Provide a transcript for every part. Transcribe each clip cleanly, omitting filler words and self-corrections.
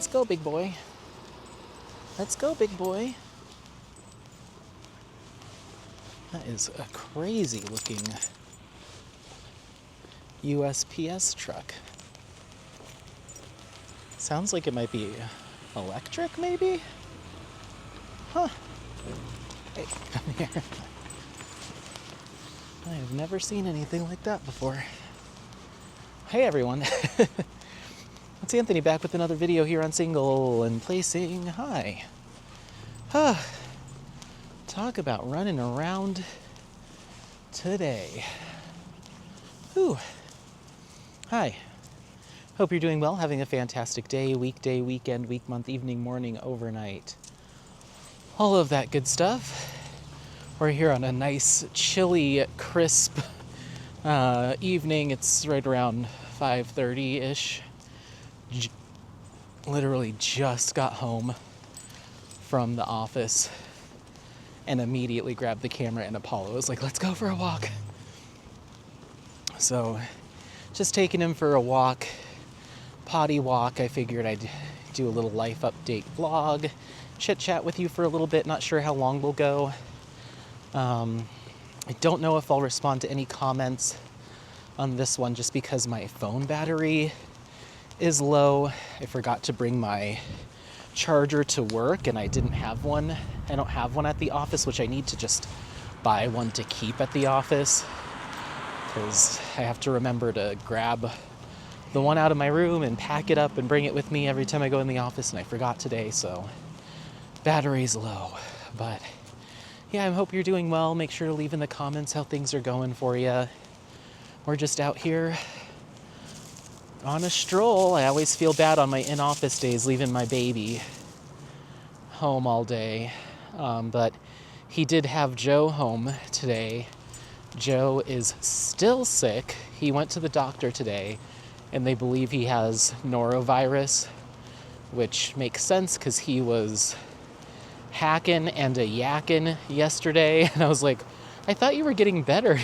Let's go, big boy. Let's go, big boy. That is a crazy looking USPS truck. Sounds like it might be electric, maybe? Huh. Hey, come here. I have never seen anything like that before. Hey, everyone. It's Anthony back with another video here on Single and Placing. Hi. Talk about running around today. Whew. Hi. Hope you're doing well, having a fantastic day, weekday, weekend, week, month, evening, morning, overnight. All of that good stuff. We're here on a nice, chilly, crisp evening. It's right around 5:30-ish. Literally just got home from the office and immediately grabbed the camera, and Apollo was like, let's go for a walk. So just taking him for a walk, potty walk. I figured I'd do a little life update vlog, chit chat with you for a little bit. Not sure how long we'll go. I don't know if I'll respond to any comments on this one just because my phone battery is low. I forgot to bring my charger to work and I didn't have one. I don't have one at the office, which I need to just buy one to keep at the office because I have to remember to grab the one out of my room and pack it up and bring it with me every time I go in the office, and I forgot today, so battery's low. But yeah, I hope you're doing well. Make sure to leave in the comments how things are going for you. We're just out here on a stroll. I always feel bad on my in-office days leaving my baby home all day. But he did have Joe home today. Joe is still sick. He went to the doctor today, and they believe he has norovirus, which makes sense because he was hacking and a yakking yesterday. And I was like, I thought you were getting better.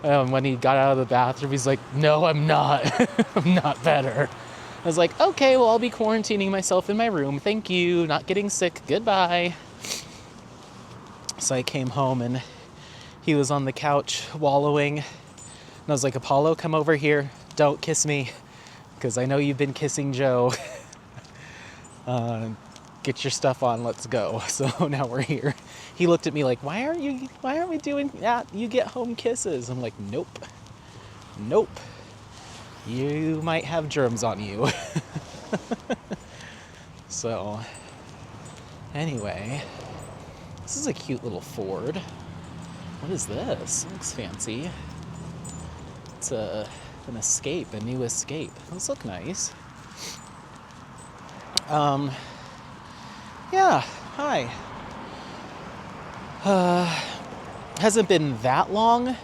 When he got out of the bathroom, he's like, no, I'm not. I'm not better. I was like, okay, well, I'll be quarantining myself in my room. Thank you. Not getting sick. Goodbye. So I came home and he was on the couch wallowing. And I was like, Apollo, come over here. Don't kiss me, because I know you've been kissing Joe. Get your stuff on, let's go. So now we're here. He looked at me like, why aren't we doing that? You get home kisses. I'm like, nope. You might have germs on you. So anyway, this is a cute little Ford. What is this? It looks fancy. It's an Escape, a new Escape. Those look nice. Yeah, hi. Hasn't been that long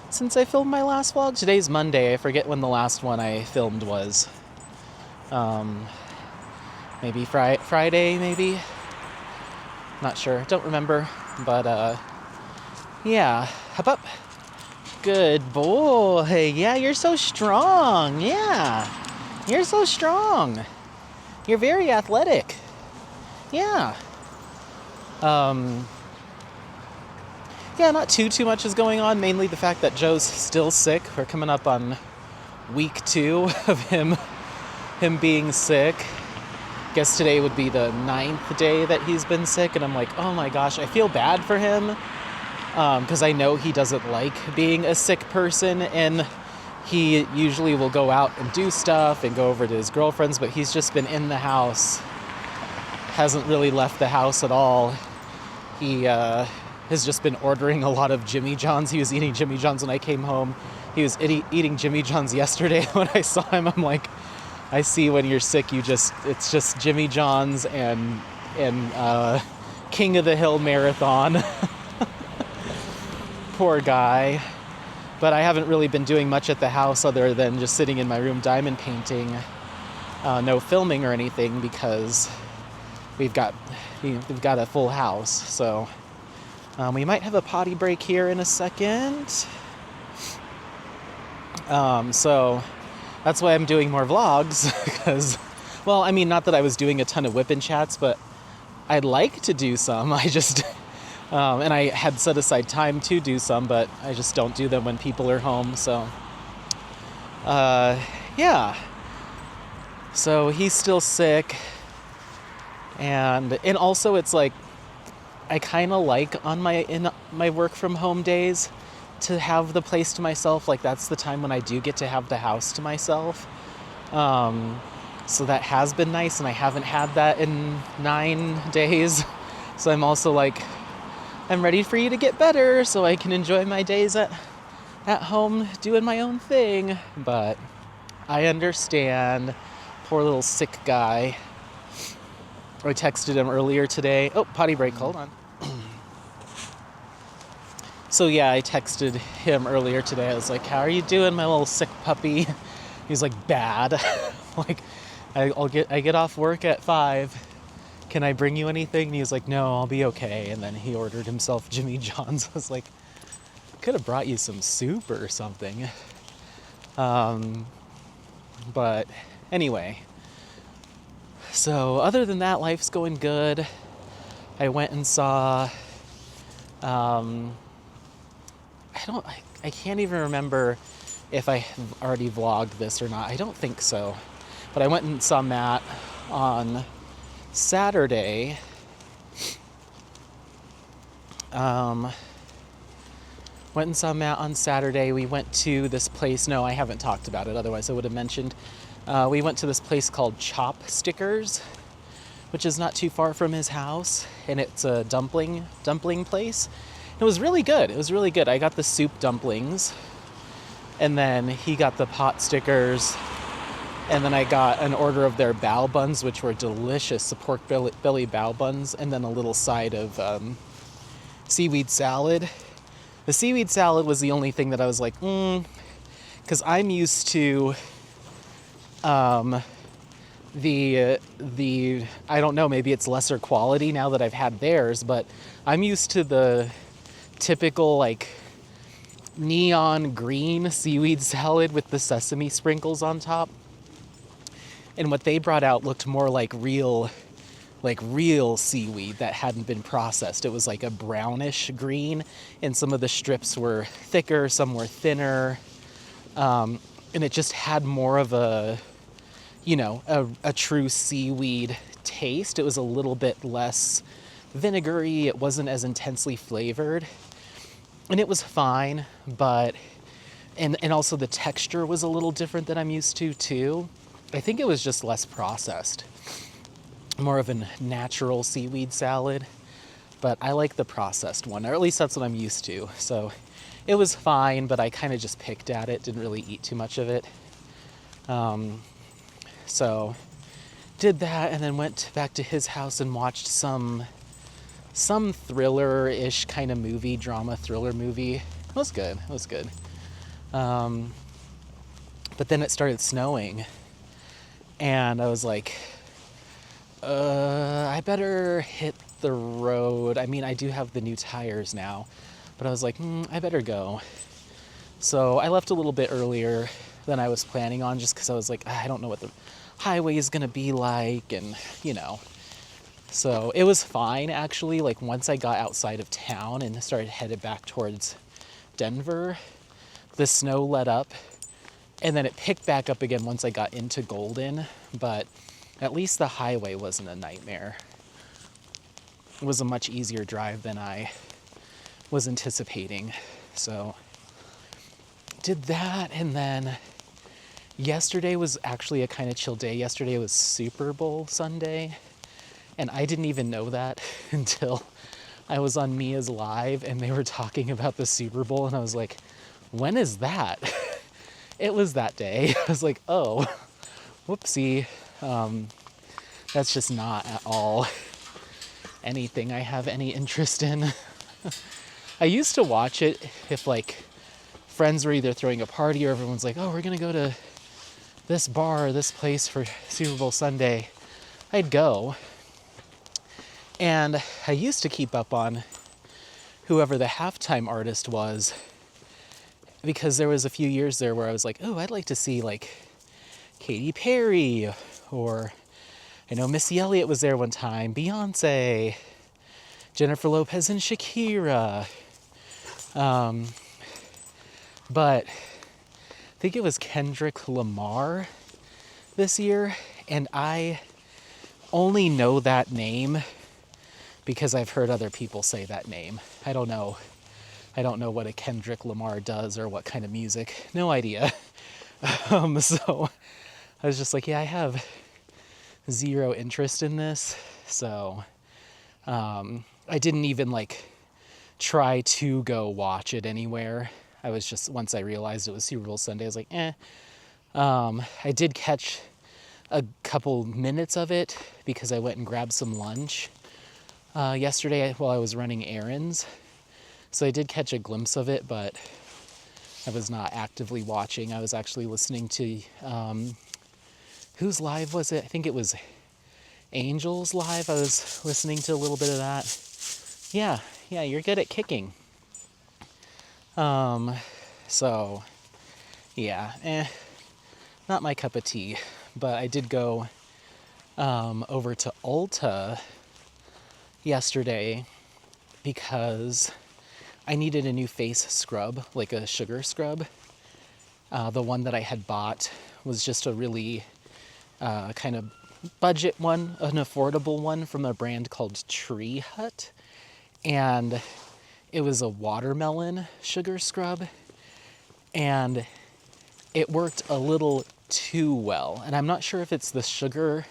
since I filmed my last vlog. Today's Monday. I forget when the last one I filmed was. Maybe Friday, maybe? Not sure. Don't remember. But, yeah. Hop up. Good boy. Yeah, you're so strong. Yeah. You're so strong. You're very athletic. Yeah. Yeah, not too much is going on. Mainly the fact that Joe's still sick. We're coming up on week 2 of him being sick. Guess today would be the 9th day that he's been sick, and I'm like, oh my gosh, I feel bad for him. Because I know he doesn't like being a sick person, and he usually will go out and do stuff and go over to his girlfriend's, but he's just been in the house, hasn't really left the house at all. He has just been ordering a lot of Jimmy John's. He was eating Jimmy John's when I came home. He was eating Jimmy John's yesterday. When I saw him, I'm like, I see when you're sick, it's just Jimmy John's and King of the Hill marathon. Poor guy. But I haven't really been doing much at the house other than just sitting in my room diamond painting. No filming or anything because we've got a full house. So we might have a potty break here in a second. So that's why I'm doing more vlogs, because Well, I mean, not that I was doing a ton of whip and chats, but I'd like to do some. I just, and I had set aside time to do some, but I just don't do them when people are home. So, yeah. So he's still sick. And also it's like, I kind of like in my work from home days to have the place to myself. Like that's the time when I do get to have the house to myself. So that has been nice, and I haven't had that in 9 days. So I'm also like, I'm ready for you to get better so I can enjoy my days at home doing my own thing. But I understand. Poor little sick guy. I texted him earlier today. Oh, potty break, hold on. So yeah, I texted him earlier today. I was like, how are you doing, my little sick puppy? He's like, bad. Like, I get off work at 5. Can I bring you anything? And he was like, no, I'll be okay. And then he ordered himself Jimmy John's. I was like, could have brought you some soup or something. But anyway. So other than that, life's going good. I went and saw, I can't even remember if I already vlogged this or not. I don't think so. But I went and saw Matt on Saturday. Went and saw Matt on Saturday. We went to this place. No, I haven't talked about it. Otherwise, I would have mentioned. We went to this place called Chop Stickers, which is not too far from his house. And it's a dumpling place. It was really good. It was really good. I got the soup dumplings. And then he got the pot stickers. And then I got an order of their bao buns, which were delicious, the pork belly bao buns, and then a little side of seaweed salad. The seaweed salad was the only thing that I was like, because I'm used to the I don't know, maybe it's lesser quality now that I've had theirs, but I'm used to the typical like neon green seaweed salad with the sesame sprinkles on top. And what they brought out looked more like real seaweed that hadn't been processed. It was like a brownish green, and some of the strips were thicker, some were thinner. And it just had more of a true seaweed taste. It was a little bit less vinegary. It wasn't as intensely flavored. And it was fine, but, and also the texture was a little different than I'm used to too. I think it was just less processed. More of a natural seaweed salad, but I like the processed one, or at least that's what I'm used to. So it was fine, but I kind of just picked at it, didn't really eat too much of it. So did that, and then went back to his house and watched some thriller-ish kind of movie, drama thriller movie. It was good. It was good. But then it started snowing, and I was like, I better hit the road. I mean, I do have the new tires now, but I was like, I better go. So I left a little bit earlier than I was planning on, just because I was like, I don't know what the highway is going to be like, and, So it was fine, actually. Like, once I got outside of town and started headed back towards Denver, the snow let up, and then it picked back up again once I got into Golden, but at least the highway wasn't a nightmare. It was a much easier drive than I was anticipating. So did that, and then yesterday was actually a kind of chill day. Yesterday was Super Bowl Sunday, and I didn't even know that until I was on Mia's Live and they were talking about the Super Bowl, and I was like, when is that? It was that day. I was like, oh, whoopsie. That's just not at all anything I have any interest in. I used to watch it if like friends were either throwing a party or everyone's like, oh, we're gonna go to this bar or this place for Super Bowl Sunday. I'd go. And I used to keep up on whoever the halftime artist was, because there was a few years there where I was like, oh, I'd like to see like Katy Perry or I know Missy Elliott was there one time, Beyonce, Jennifer Lopez and Shakira. But I think it was Kendrick Lamar this year, and I only know that name because I've heard other people say that name. I don't know what a Kendrick Lamar does or what kind of music. No idea. So I was just like, yeah, I have zero interest in this. So I didn't even like try to go watch it anywhere. I was just, once I realized it was Super Bowl Sunday, I was like, eh. I did catch a couple minutes of it because I went and grabbed some lunch yesterday while I was running errands. So I did catch a glimpse of it, but I was not actively watching. I was actually listening to, whose live was it? I think it was Angel's live. I was listening to a little bit of that. Yeah, you're good at kicking. So, yeah, not my cup of tea. But I did go over to Ulta yesterday because I needed a new face scrub, like a sugar scrub. The one that I had bought was just a really kind of budget one, an affordable one from a brand called Tree Hut. And it was a watermelon sugar scrub. And it worked a little too well. And I'm not sure if it's the sugar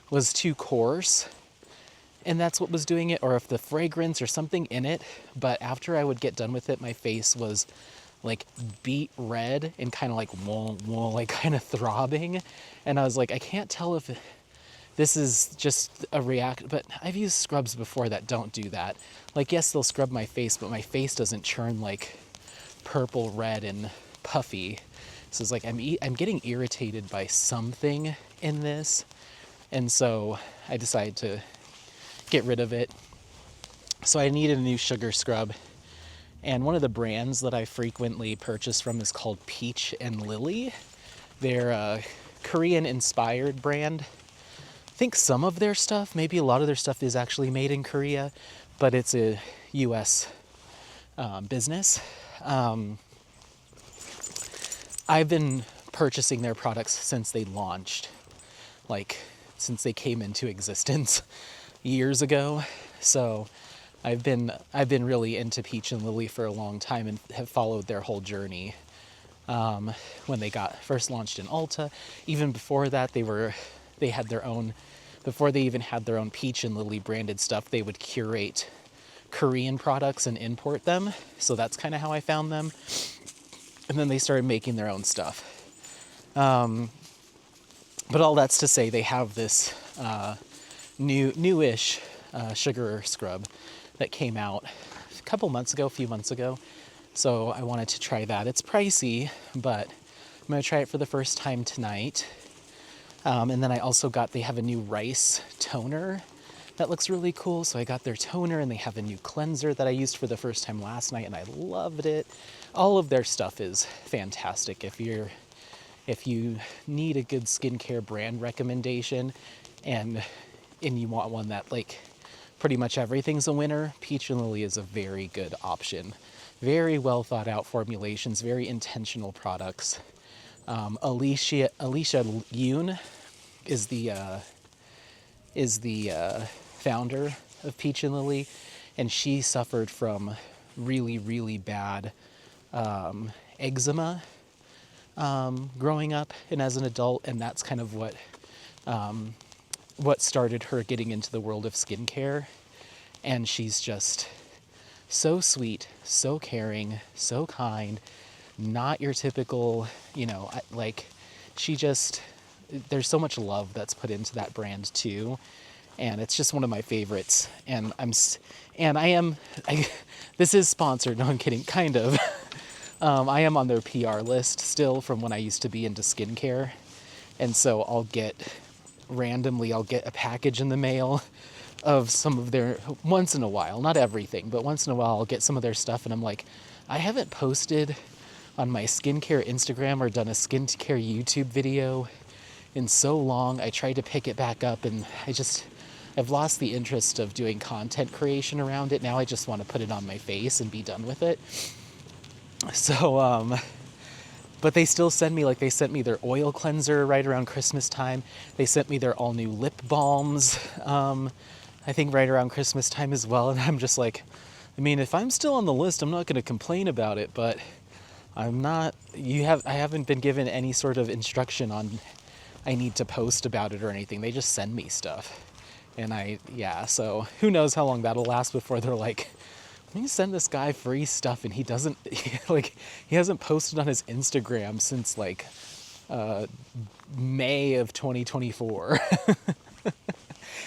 was too coarse and that's what was doing it, or if the fragrance or something in it. But after I would get done with it, my face was like beet red and kind of like like kind of throbbing. And I was like, I can't tell if this is just a react, but I've used scrubs before that don't do that. Like, yes, they'll scrub my face, but my face doesn't churn like purple, red, and puffy. So it's like I'm getting irritated by something in this. And so I decided to get rid of it. So I needed a new sugar scrub. And one of the brands that I frequently purchase from is called Peach and Lily. They're a Korean-inspired brand. I think some of their stuff, maybe a lot of their stuff is actually made in Korea, but it's a U.S. Business. I've been purchasing their products since they launched, like since they came into existence years ago. So I've been really into Peach and Lily for a long time and have followed their whole journey. When they got first launched in Ulta, even before that, they had their own. Before they even had their own Peach and Lily branded stuff, they would curate Korean products and import them. So that's kind of how I found them. And then they started making their own stuff. But all that's to say, they have this newish sugar scrub that came out a few months ago. So I wanted to try that. It's pricey, but I'm going to try it for the first time tonight. And then I also they have a new rice toner that looks really cool. So I got their toner, and they have a new cleanser that I used for the first time last night, and I loved it. All of their stuff is fantastic. If you need a good skincare brand recommendation and you want one that like pretty much everything's a winner, Peach and Lily is a very good option. Very well thought out formulations, very intentional products. Alicia Yoon is the founder of Peach and Lily, and she suffered from really, really bad eczema growing up and as an adult, and that's kind of what started her getting into the world of skincare. And she's just so sweet, so caring, so kind, not your typical, there's so much love that's put into that brand too. And it's just one of my favorites. And this is sponsored. No, I'm kidding. Kind of. I am on their PR list still from when I used to be into skincare. And so I'll get a package in the mail of some of their, once in a while, not everything, but once in a while I'll get some of their stuff, and I'm like, I haven't posted on my skincare Instagram or done a skincare YouTube video in so long. I tried to pick it back up, and I've lost the interest of doing content creation around it. Now I just want to put it on my face and be done with it. So, but they still send me, like, they sent me their oil cleanser right around Christmas time. They sent me their all new lip balms, I think right around Christmas time as well. And I'm just like, I mean, if I'm still on the list, I'm not going to complain about it, but I haven't been given any sort of instruction on I need to post about it or anything. They just send me stuff. And so who knows how long that'll last before they're like, let me send this guy free stuff, and he hasn't posted on his Instagram since like May of 2024.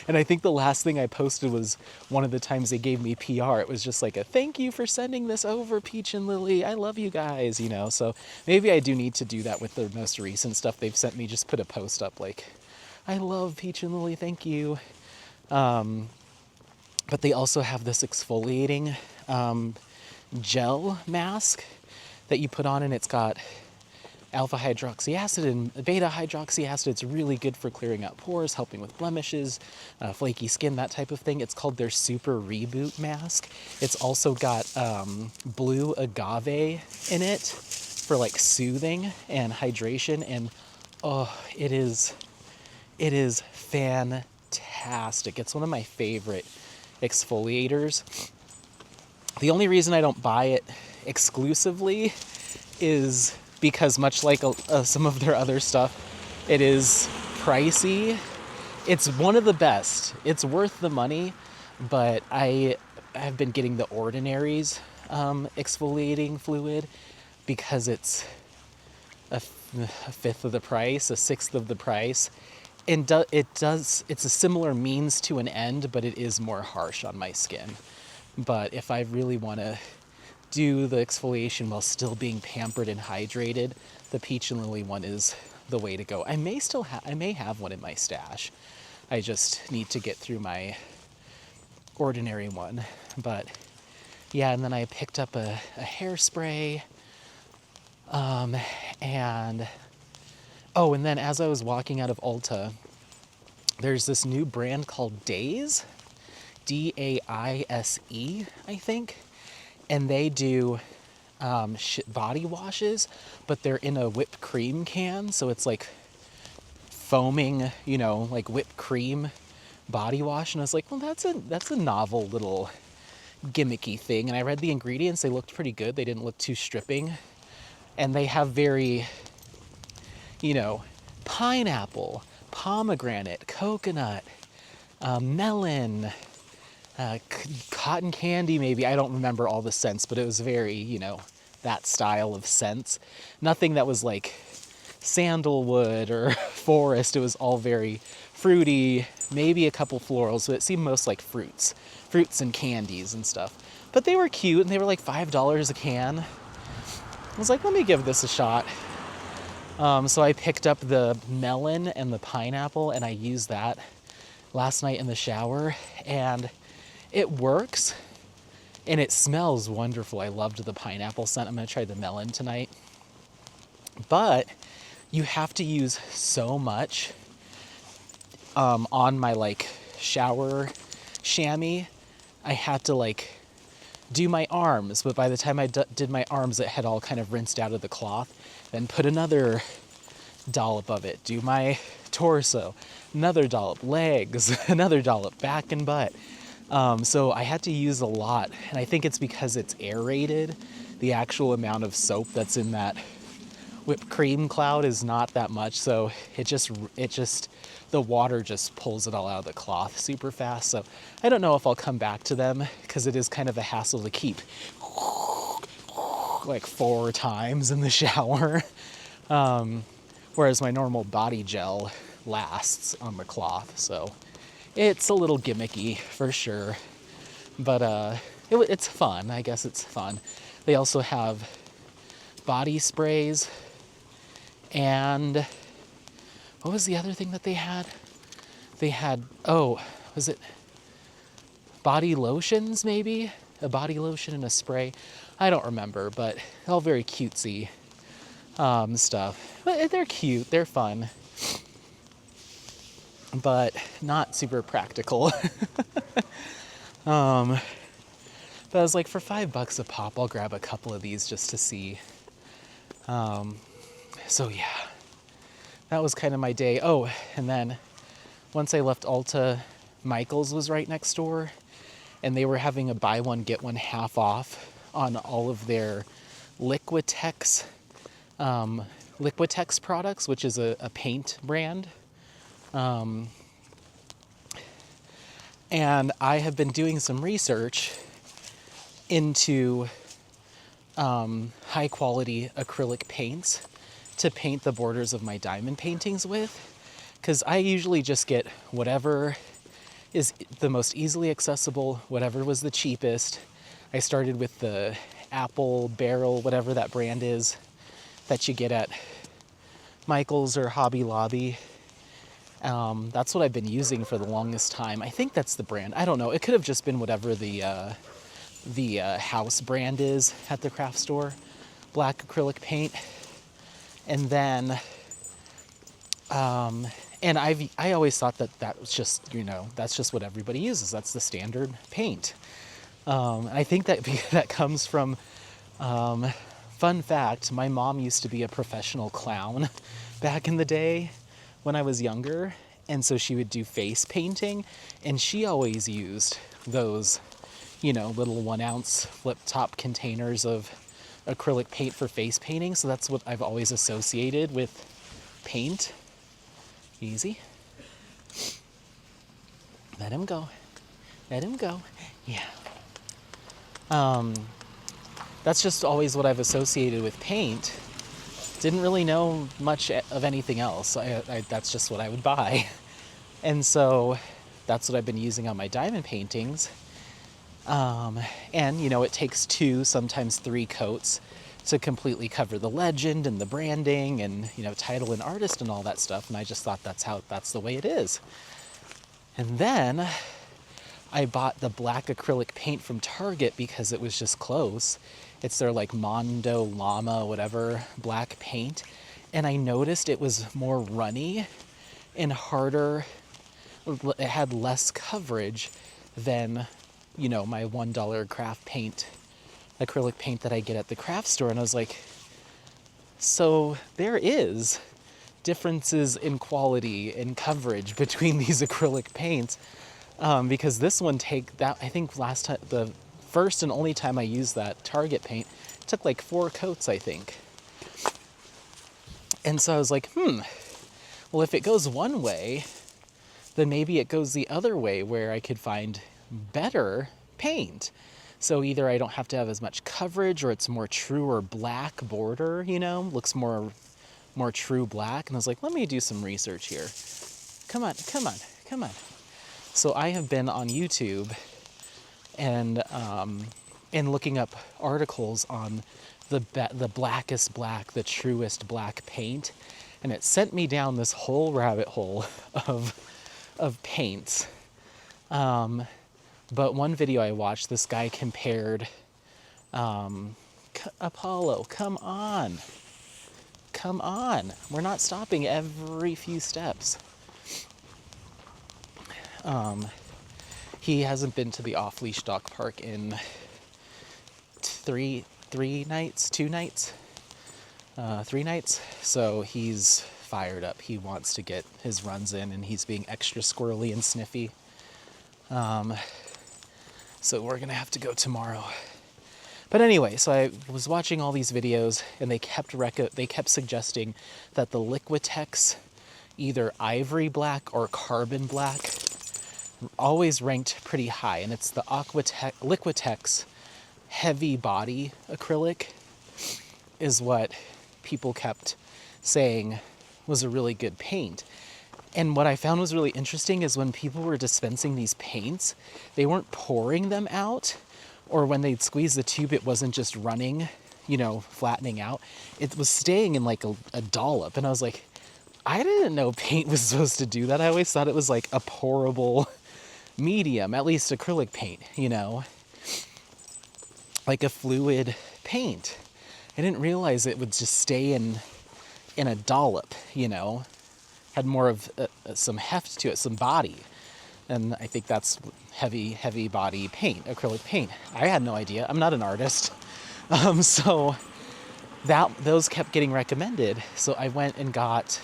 And I think the last thing I posted was one of the times they gave me PR. It was just like a thank you for sending this over, Peach and Lily. I love you guys, So maybe I do need to do that with the most recent stuff they've sent me. Just put a post up like, I love Peach and Lily, thank you. But they also have this exfoliating gel mask that you put on, and it's got alpha hydroxy acid and beta hydroxy acid. It's really good for clearing out pores, helping with blemishes, flaky skin, that type of thing. It's called their Super Reboot Mask. It's also got blue agave in it for like soothing and hydration, and it is fantastic. It's one of my favorite exfoliators. The only reason I don't buy it exclusively is because, much like some of their other stuff, it is pricey. It's one of the best. It's worth the money, but I have been getting the Ordinary's exfoliating fluid because it's a fifth of the price, a sixth of the price. And it's a similar means to an end, but it is more harsh on my skin. But if I really want to do the exfoliation while still being pampered and hydrated, the Peach and Lily one is the way to go. I may have one in my stash. I just need to get through my Ordinary one. But yeah, and then I picked up a hairspray. And then as I was walking out of Ulta, there's this new brand called Daise, Daise, I think. And they do body washes, but they're in a whipped cream can. So it's like foaming, like whipped cream body wash. And I was like, well, that's a novel little gimmicky thing. And I read the ingredients. They looked pretty good. They didn't look too stripping. And they have very, pineapple, pomegranate, coconut, melon, cotton candy maybe. I don't remember all the scents, but it was very, that style of scents. Nothing that was like sandalwood or forest. It was all very fruity, maybe a couple florals, but it seemed most like fruits and candies and stuff. But they were cute, and they were like $5 a can. I was like, let me give this a shot. So I picked up the melon and the pineapple, and I used that last night in the shower, and it works, and it smells wonderful. I loved the pineapple scent. I'm going to try the melon tonight. But you have to use so much on my shower chamois. I had to do my arms, but by the time I did my arms, it had all kind of rinsed out of the cloth. Then put another dollop of it. Do my torso, another dollop, legs, another dollop, back and butt. So I had to use a lot, and I think it's because it's aerated. The actual amount of soap that's in that whipped cream cloud is not that much, so the water just pulls it all out of the cloth super fast. So I don't know if I'll come back to them, because it is kind of a hassle to keep like 4 times in the shower. Whereas my normal body gel lasts on the cloth, so it's a little gimmicky for sure. But it's fun. I guess it's fun. They also have body sprays, and what was the other thing that they had? They had, was it body lotions maybe? A body lotion and a spray. I don't remember, but all very cutesy stuff. But they're cute, they're fun. but not super practical. But I was like, for $5 a pop, I'll grab a couple of these just to see. So yeah, that was kind of my day. Oh, and then once I left Ulta, Michael's was right next door, and they were having a buy one, get one half off on all of their Liquitex products, which is a paint brand. And I have been doing some research into high quality acrylic paints to paint the borders of my diamond paintings with. Because I usually just get whatever is the most easily accessible, whatever was the cheapest. I started with the Apple Barrel, whatever that brand is that you get at Michael's or Hobby Lobby. That's what I've been using for the longest time. I think that's the brand. I don't know. It could have just been whatever the house brand is at the craft store. Black acrylic paint. And then, and I always thought that was just, that's just what everybody uses. That's the standard paint. I think that comes from, fun fact, my mom used to be a professional clown back in the day when I was younger. And so she would do face painting, and she always used those, little 1 ounce flip top containers of acrylic paint for face painting. So that's what I've always associated with paint. Easy. Let him go. Let him go. Yeah. That's just always what I've associated with paint. Didn't really know much of anything else. That's just what I would buy. And so that's what I've been using on my diamond paintings. And, it takes 2, sometimes 3 coats to completely cover the legend and the branding and, title and artist and all that stuff. And I just thought that's the way it is. And then I bought the black acrylic paint from Target because it was just close. It's their Mondo Llama, whatever, black paint. And I noticed it was more runny and harder. It had less coverage than, my $1 craft paint, acrylic paint that I get at the craft store. And I was like, so there is differences in quality and coverage between these acrylic paints. Because this one I think last time, the first and only time I used that Target paint, it took 4 coats, I think. And so I was like, well, if it goes one way, then maybe it goes the other way where I could find better paint. So either I don't have to have as much coverage, or it's more true or black border, looks more true black. And I was like, let me do some research here. Come on. So I have been on YouTube and looking up articles on the blackest black, the truest black paint, and it sent me down this whole rabbit hole of paints. But one video I watched, this guy compared Apollo, come on. We're not stopping every few steps. He hasn't been to the off-leash dog park in 3 nights, 2 nights, 3 nights. So he's fired up. He wants to get his runs in, and he's being extra squirrely and sniffy. So we're gonna have to go tomorrow. But anyway, so I was watching all these videos, and they kept suggesting that the Liquitex, either ivory black or carbon black, always ranked pretty high. And it's the Liquitex heavy body acrylic is what people kept saying was a really good paint. And what I found was really interesting is when people were dispensing these paints, they weren't pouring them out, or when they'd squeeze the tube, it wasn't just running, flattening out. It was staying in a dollop. And I was like, I didn't know paint was supposed to do that. I always thought it was a pourable medium, at least acrylic paint, like a fluid paint. I didn't realize it would just stay in a dollop, had more of some heft to it, some body. And I think that's heavy body paint, acrylic paint. I had no idea. I'm not an artist. So those kept getting recommended. So I went and got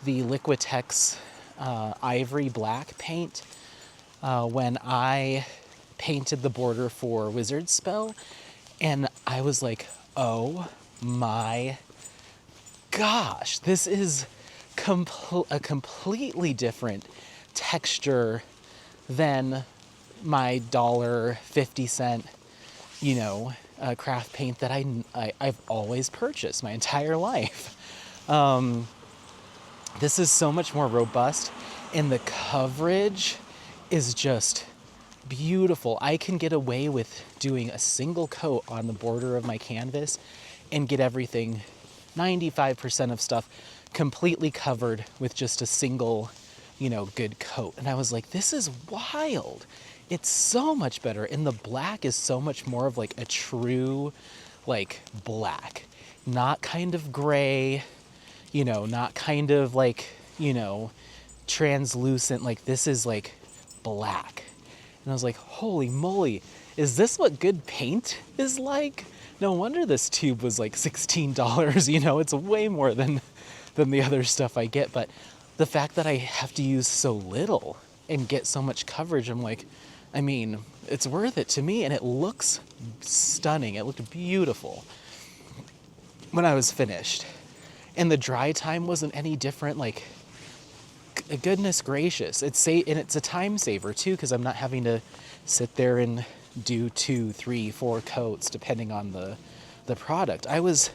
the Liquitex ivory black paint when I painted the border for Wizard Spell. And I was like, oh my gosh, this is a completely different texture than my $1.50, craft paint that I've always purchased my entire life. This is so much more robust, and the coverage is just beautiful. I can get away with doing a single coat on the border of my canvas and get everything, 95% of stuff, completely covered with just a single, good coat. And I was like, this is wild. It's so much better. And the black is so much more of like a true, like, black, not kind of gray, not kind of like, translucent. Like, this is like black. And I was like, holy moly, is this what good paint is like? No wonder this tube was like $16. It's way more than the other stuff I get. But the fact that I have to use so little and get so much coverage, I'm like, it's worth it to me. And it looks stunning. It looked beautiful when I was finished. And the dry time wasn't any different. Like, goodness gracious. It's a time saver too, because I'm not having to sit there and do 2, 3, 4 coats depending on the product. I was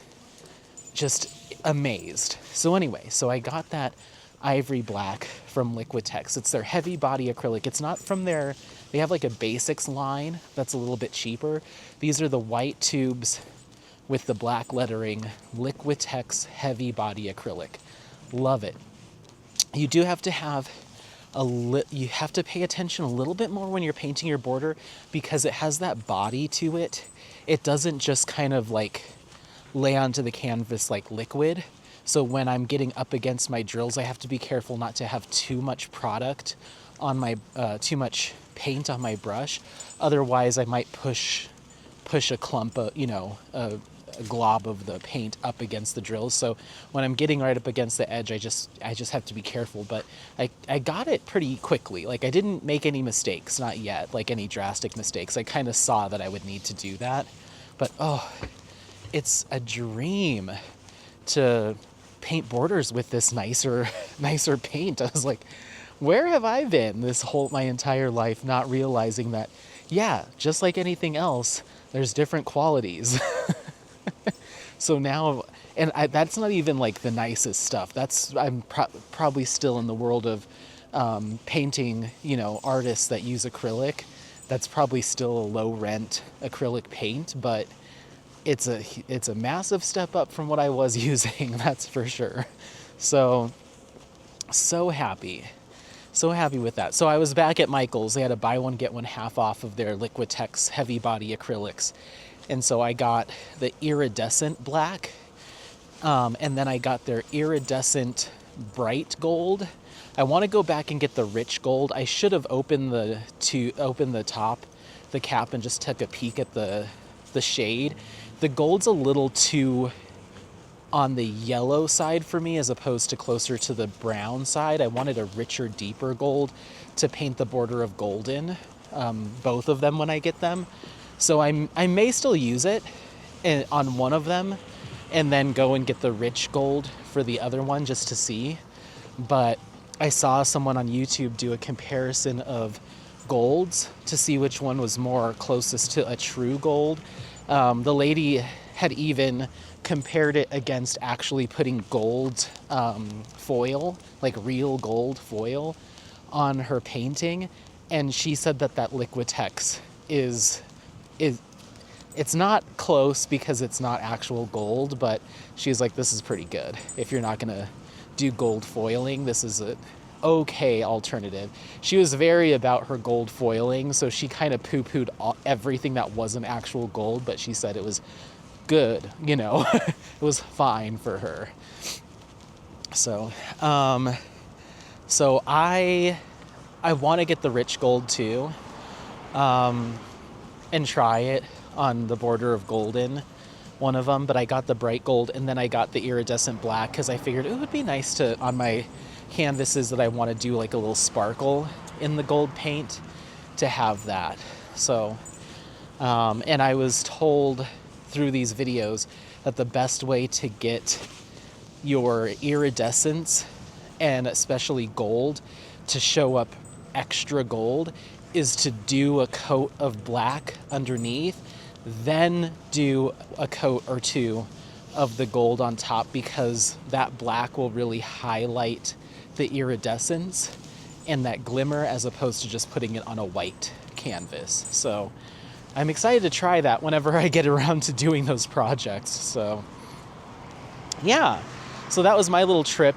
just amazed. So anyway, I got that ivory black from Liquitex. It's their heavy body acrylic. It's not from they have like a basics line that's a little bit cheaper. These are the white tubes with the black lettering, Liquitex heavy body acrylic. Love it. You do have to have you have to pay attention a little bit more when you're painting your border, because it has that body to it. It doesn't just kind of like lay onto the canvas like liquid. So when I'm getting up against my drills, I have to be careful not to have too much product on my, too much paint on my brush. Otherwise, I might push a clump of, a glob of the paint up against the drills. So when I'm getting right up against the edge, I just have to be careful. But I got it pretty quickly. Like, I didn't make any mistakes, not yet, like any drastic mistakes. I kind of saw that I would need to do that. But it's a dream to paint borders with this nicer paint. I was like, where have I been my entire life, not realizing that, yeah, just like anything else, there's different qualities. So now, and that's not even like the nicest stuff. I'm probably still in the world of painting, artists that use acrylic. That's probably still a low rent acrylic paint, but it's a massive step up from what I was using, that's for sure. So happy with that. So I was back at Michael's. They had a buy one get one half off of their Liquitex heavy body acrylics. And so I got the iridescent black, and then I got their iridescent bright gold. I want to go back and get the rich gold. I should have opened the cap, and just took a peek at the shade. The gold's a little too on the yellow side for me, as opposed to closer to the brown side. I wanted a richer, deeper gold to paint the border of golden, both of them when I get them. So I may still use it on one of them, and then go and get the rich gold for the other one just to see. But I saw someone on YouTube do a comparison of golds to see which one was more closest to a true gold. The lady had even compared it against actually putting gold foil, like real gold foil, on her painting, and she said that Liquitex is it's not close because it's not actual gold, but she's like, this is pretty good. If you're not gonna do gold foiling, this is a okay alternative. She was very about her gold foiling, so she kind of poo-pooed everything that wasn't actual gold, but she said it was good, it was fine for her. So So I want to get the rich gold too, and try it on the border of golden, one of them, but I got the bright gold and then I got the iridescent black because I figured it would be nice to, on my canvases that I want to do like a little sparkle in the gold paint, to have that. So, and I was told through these videos that the best way to get your iridescence, and especially gold, to show up extra gold is to do a coat of black underneath, then do a coat or two of the gold on top, because that black will really highlight the iridescence and that glimmer as opposed to just putting it on a white canvas. So I'm excited to try that whenever I get around to doing those projects. So yeah, so that was my little trip.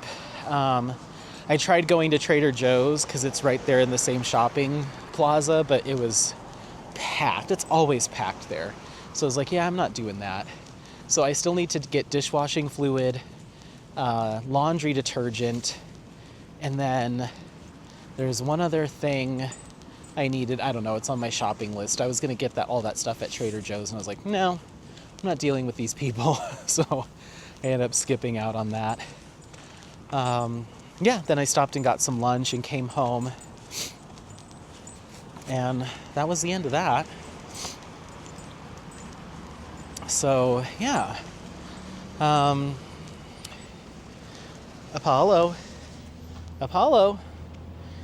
I tried going to Trader Joe's because it's right there in the same shopping plaza, but it was packed. It's always packed there. So I was like, yeah, I'm not doing that. So I still need to get dishwashing fluid, laundry detergent, and then there's one other thing I needed. I don't know, it's on my shopping list. I was going to get all that stuff at Trader Joe's, and I was like, no, I'm not dealing with these people. So I ended up skipping out on that. Yeah, then I stopped and got some lunch and came home. And that was the end of that. So, yeah. Apollo.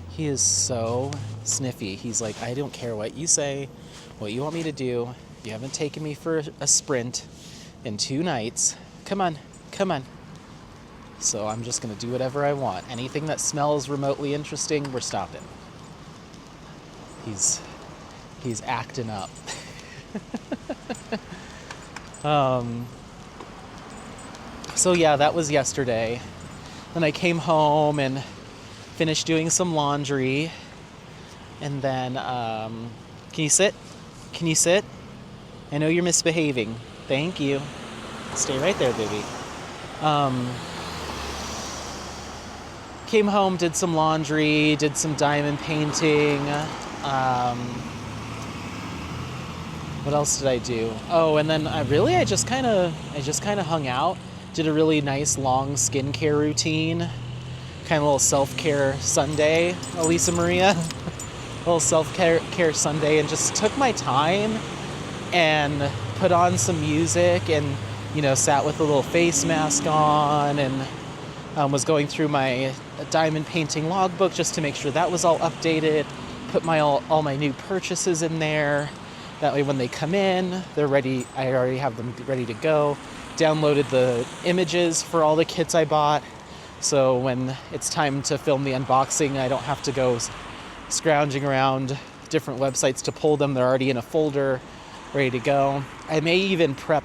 He is so sniffy. He's like, I don't care what you say, what you want me to do. You haven't taken me for a sprint in 2 nights. Come on. So I'm just going to do whatever I want. Anything that smells remotely interesting, we're stopping. He's acting up. So yeah, that was yesterday. Then I came home and finished doing some laundry. And then, can you sit? I know you're misbehaving. Thank you. Stay right there, baby. Came home, did some laundry, did some diamond painting. What else did I do? Oh, and then I just kind of hung out. Did a really nice long skincare routine, kind of a little self-care Sunday, Elisa Maria. A little self-care Sunday, and just took my time and put on some music, and sat with a little face mask on, and was going through my diamond painting logbook just to make sure that was all updated. Put all my new purchases in there. That way when they come in, they're ready. I already have them ready to go. Downloaded the images for all the kits I bought. So when it's time to film the unboxing, I don't have to go scrounging around different websites to pull them. They're already in a folder, ready to go. I may even prep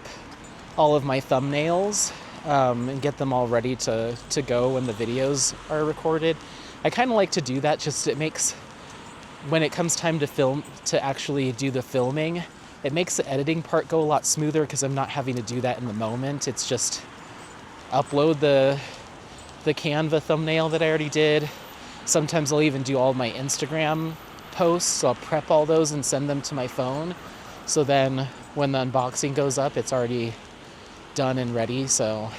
all of my thumbnails and get them all ready to go when the videos are recorded. I kind of like to do that, just it makes, when it comes time to film, to actually do the filming, it makes the editing part go a lot smoother because I'm not having to do that in the moment. It's just upload the Canva thumbnail that I already did. Sometimes I'll even do all my Instagram posts, so I'll prep all those and send them to my phone. So then when the unboxing goes up, it's already done and ready. So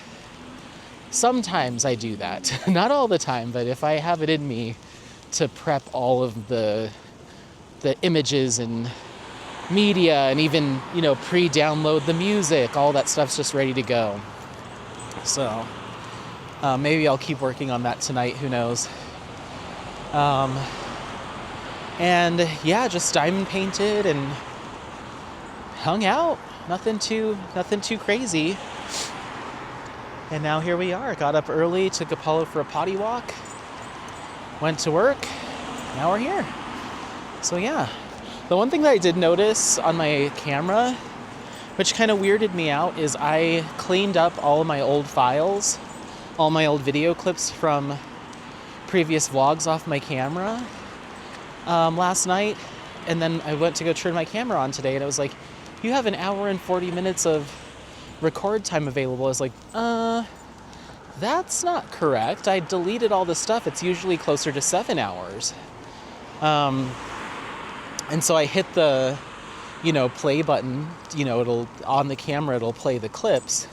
sometimes I do that. Not all the time, but if I have it in me to prep all of the images and media, and even, pre-download the music, all that stuff's just ready to go. So maybe I'll keep working on that tonight, who knows. And yeah, just diamond painted and hung out. Nothing too crazy. And now here we are. Got up early, took Apollo for a potty walk, went to work. Now we're here. So yeah. The one thing that I did notice on my camera, which kind of weirded me out, is I cleaned up all of my old files, all my old video clips from previous vlogs off my camera last night. And then I went to go turn my camera on today, and it was like, you have an hour and 40 minutes of record time available. I was like, That's not correct. I deleted all the stuff. It's usually closer to 7 hours. And so I hit the, play button, it'll, on the camera, it'll play the clips,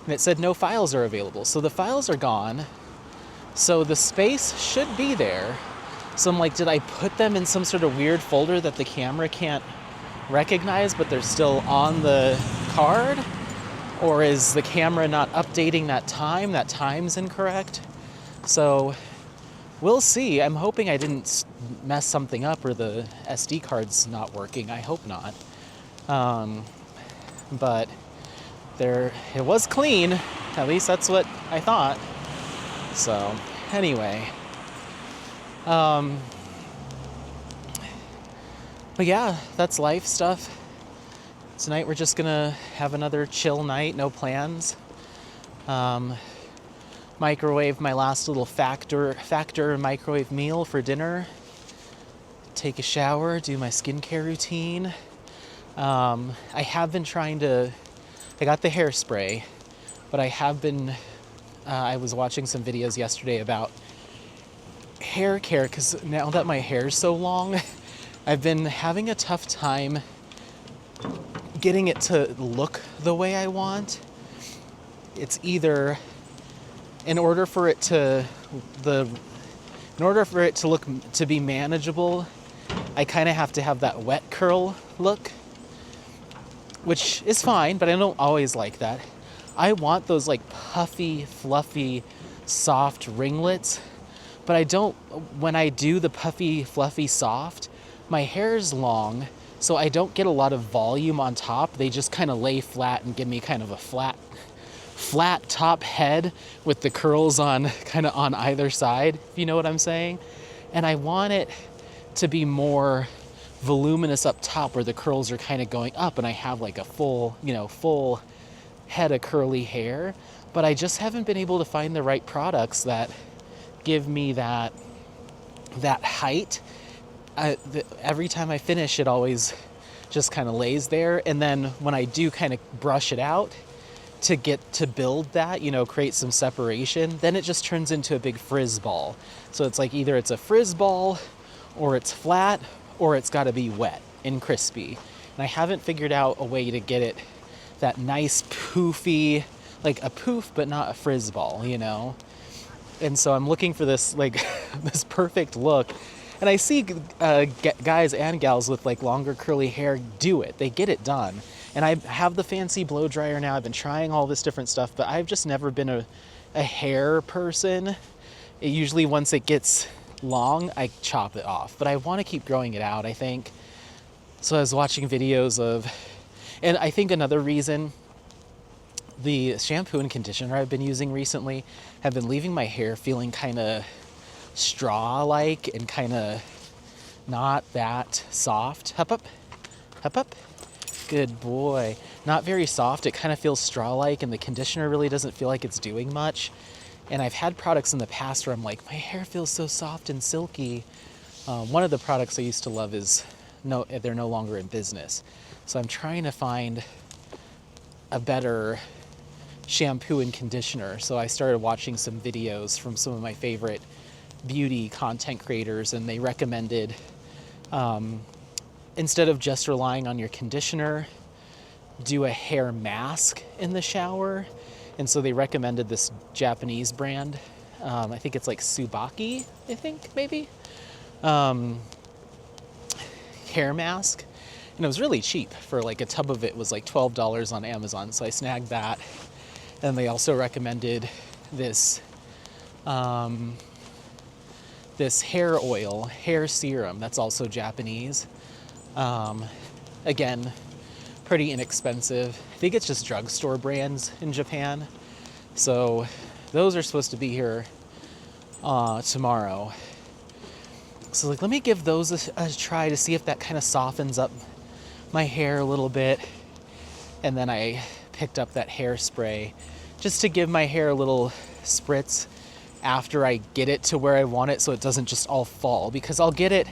and it said no files are available. So the files are gone. So the space should be there. So I'm like, did I put them in some sort of weird folder that the camera can't recognize, but they're still on the card? Or is the camera not updating that time? That time's incorrect. So we'll see. I'm hoping I didn't mess something up or the SD card's not working. I hope not. But it was clean. At least that's what I thought. So anyway. But yeah, that's life stuff. Tonight we're just gonna have another chill night, no plans. Microwave my last little factor microwave meal for dinner. Take a shower, do my skincare routine. I have been I got the hairspray, but I have been, I was watching some videos yesterday about hair care, because now that my hair's so long, I've been having a tough time getting it to look the way I want. It's either in order for it to look to be manageable, I kind of have to have that wet curl look, which is fine, but I don't always like that. I want those like puffy, fluffy, soft ringlets, but I don't, when I do the puffy, fluffy, soft, my hair's long, so I don't get a lot of volume on top. They just kind of lay flat and give me kind of a flat top head with the curls on kind of on either side, if you know what I'm saying. And I want it to be more voluminous up top where the curls are kind of going up and I have like a full head of curly hair. But I just haven't been able to find the right products that give me that height. Every time I finish, it always just kind of lays there. And then when I do kind of brush it out to get to build that, create some separation, then it just turns into a big frizz ball. So it's like either it's a frizz ball or it's flat or it's got to be wet and crispy. And I haven't figured out a way to get it that nice poofy, like a poof but not a frizz ball, And so I'm looking for this like this perfect look. And I see guys and gals with like longer curly hair do it. They get it done. And I have the fancy blow dryer now. I've been trying all this different stuff, but I've just never been a hair person. It usually, once it gets long, I chop it off. But I want to keep growing it out, I think. So I was watching videos of, and I think another reason, the shampoo and conditioner I've been using recently have been leaving my hair feeling kind of straw-like and kind of not that soft. Hop up. Good boy. Not very soft. It kind of feels straw-like, and the conditioner really doesn't feel like it's doing much. And I've had products in the past where I'm like, my hair feels so soft and silky. One of the products I used to love they're no longer in business. So I'm trying to find a better shampoo and conditioner. So I started watching some videos from some of my favorite beauty content creators, and they recommended, instead of just relying on your conditioner, do a hair mask in the shower. And so they recommended this Japanese brand. I think it's like Tsubaki, maybe. Hair mask. And it was really cheap. For like a tub of it was like $12 on Amazon. So I snagged that. And they also recommended this hair oil, hair serum, that's also Japanese. Again, pretty inexpensive. I think it's just drugstore brands in Japan. So those are supposed to be here tomorrow. So like, let me give those a try to see if that kind of softens up my hair a little bit. And then I picked up that hairspray just to give my hair a little spritz after I get it to where I want it, so it doesn't just all fall. Because I'll get it,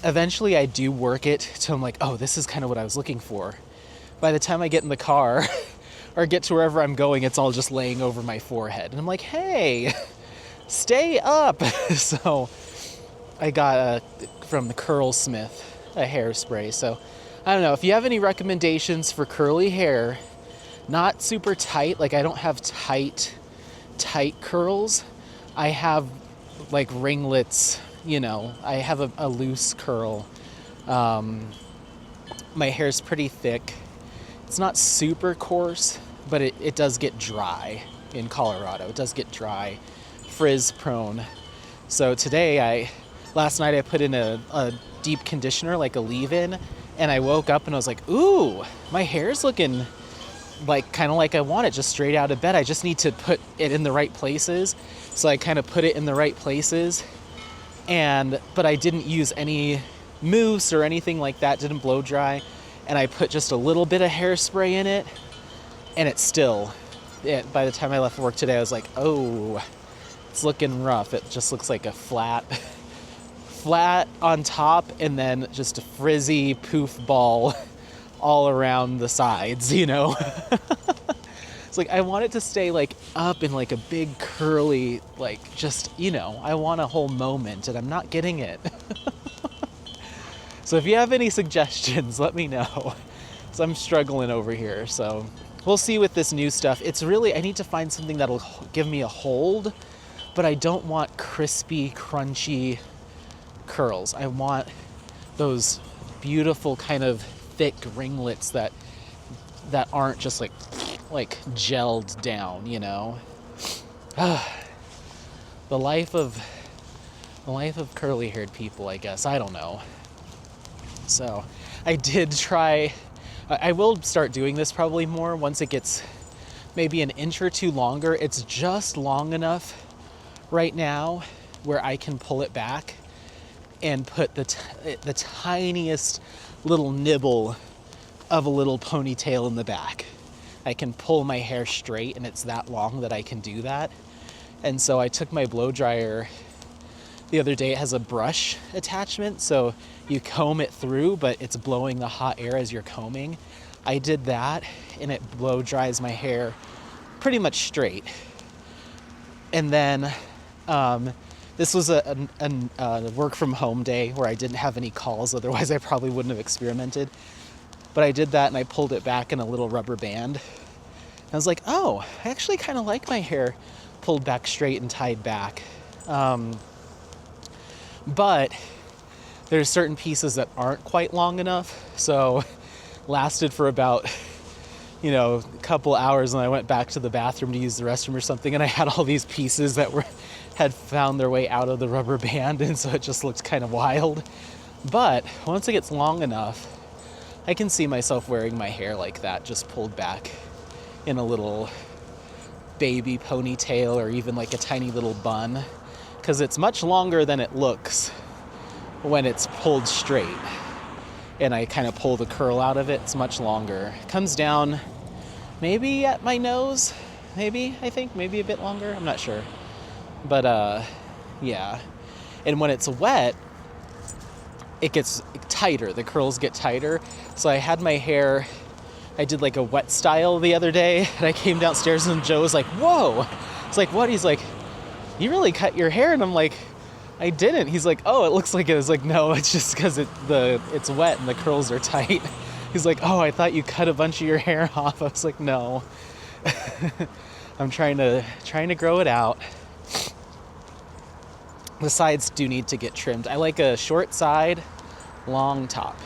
eventually I do work it till I'm like, oh, this is kind of what I was looking for. By the time I get in the car or get to wherever I'm going, it's all just laying over my forehead. And I'm like, hey, stay up. So I got from the Curlsmith a hairspray. So I don't know, if you have any recommendations for curly hair, not super tight, like I don't have tight curls. I have like ringlets, I have a loose curl. My hair's pretty thick. It's not super coarse, but it does get dry in Colorado. It does get dry, frizz prone. So last night I put in a deep conditioner, like a leave-in, and I woke up and I was like, ooh, my hair's looking like kind of like I want it, just straight out of bed. I just need to put it in the right places. So I kind of put it in the right places, but I didn't use any mousse or anything like that, didn't blow dry. And I put just a little bit of hairspray in it, and by the time I left work today, I was like, oh, it's looking rough. It just looks like a flat on top, and then just a frizzy poof ball all around the sides, It's like, I want it to stay like up in like a big curly, like just, I want a whole moment, and I'm not getting it. So if you have any suggestions, let me know. So I'm struggling over here. So we'll see with this new stuff. It's really, I need to find something that'll give me a hold, but I don't want crispy, crunchy curls. I want those beautiful kind of thick ringlets that aren't just like gelled down, The life of curly haired people, I guess. I don't know. So I did try, I will start doing this probably more once it gets maybe an inch or two longer. It's just long enough right now where I can pull it back and put the tiniest little nibble of a little ponytail in the back. I can pull my hair straight, and it's that long that I can do that. And so I took my blow dryer the other day. It has a brush attachment, so you comb it through, but it's blowing the hot air as you're combing. I did that, and it blow dries my hair pretty much straight. And then this was a work from home day where I didn't have any calls, otherwise I probably wouldn't have experimented. But I did that, and I pulled it back in a little rubber band. I was like, oh, I actually kind of like my hair pulled back straight and tied back. But there's certain pieces that aren't quite long enough. So lasted for about, a couple hours, and I went back to the bathroom to use the restroom or something, and I had all these pieces that had found their way out of the rubber band, and so it just looked kind of wild. But once it gets long enough, I can see myself wearing my hair like that, just pulled back in a little baby ponytail or even like a tiny little bun, because it's much longer than it looks when it's pulled straight. And I kind of pull the curl out of it. It's much longer. It comes down maybe at my nose, maybe a bit longer. I'm not sure. But yeah. And when it's wet, it gets tighter. The curls get tighter. So I had my hair, I did like a wet style the other day, and I came downstairs and Joe was like, whoa. It's like, what? He's like, you really cut your hair? And I'm like, I didn't. He's like, oh, it looks like it. I was like, no, it's just because it's wet and the curls are tight. He's like, oh, I thought you cut a bunch of your hair off. I was like, no. I'm trying to grow it out. The sides do need to get trimmed. I like a short side, long top.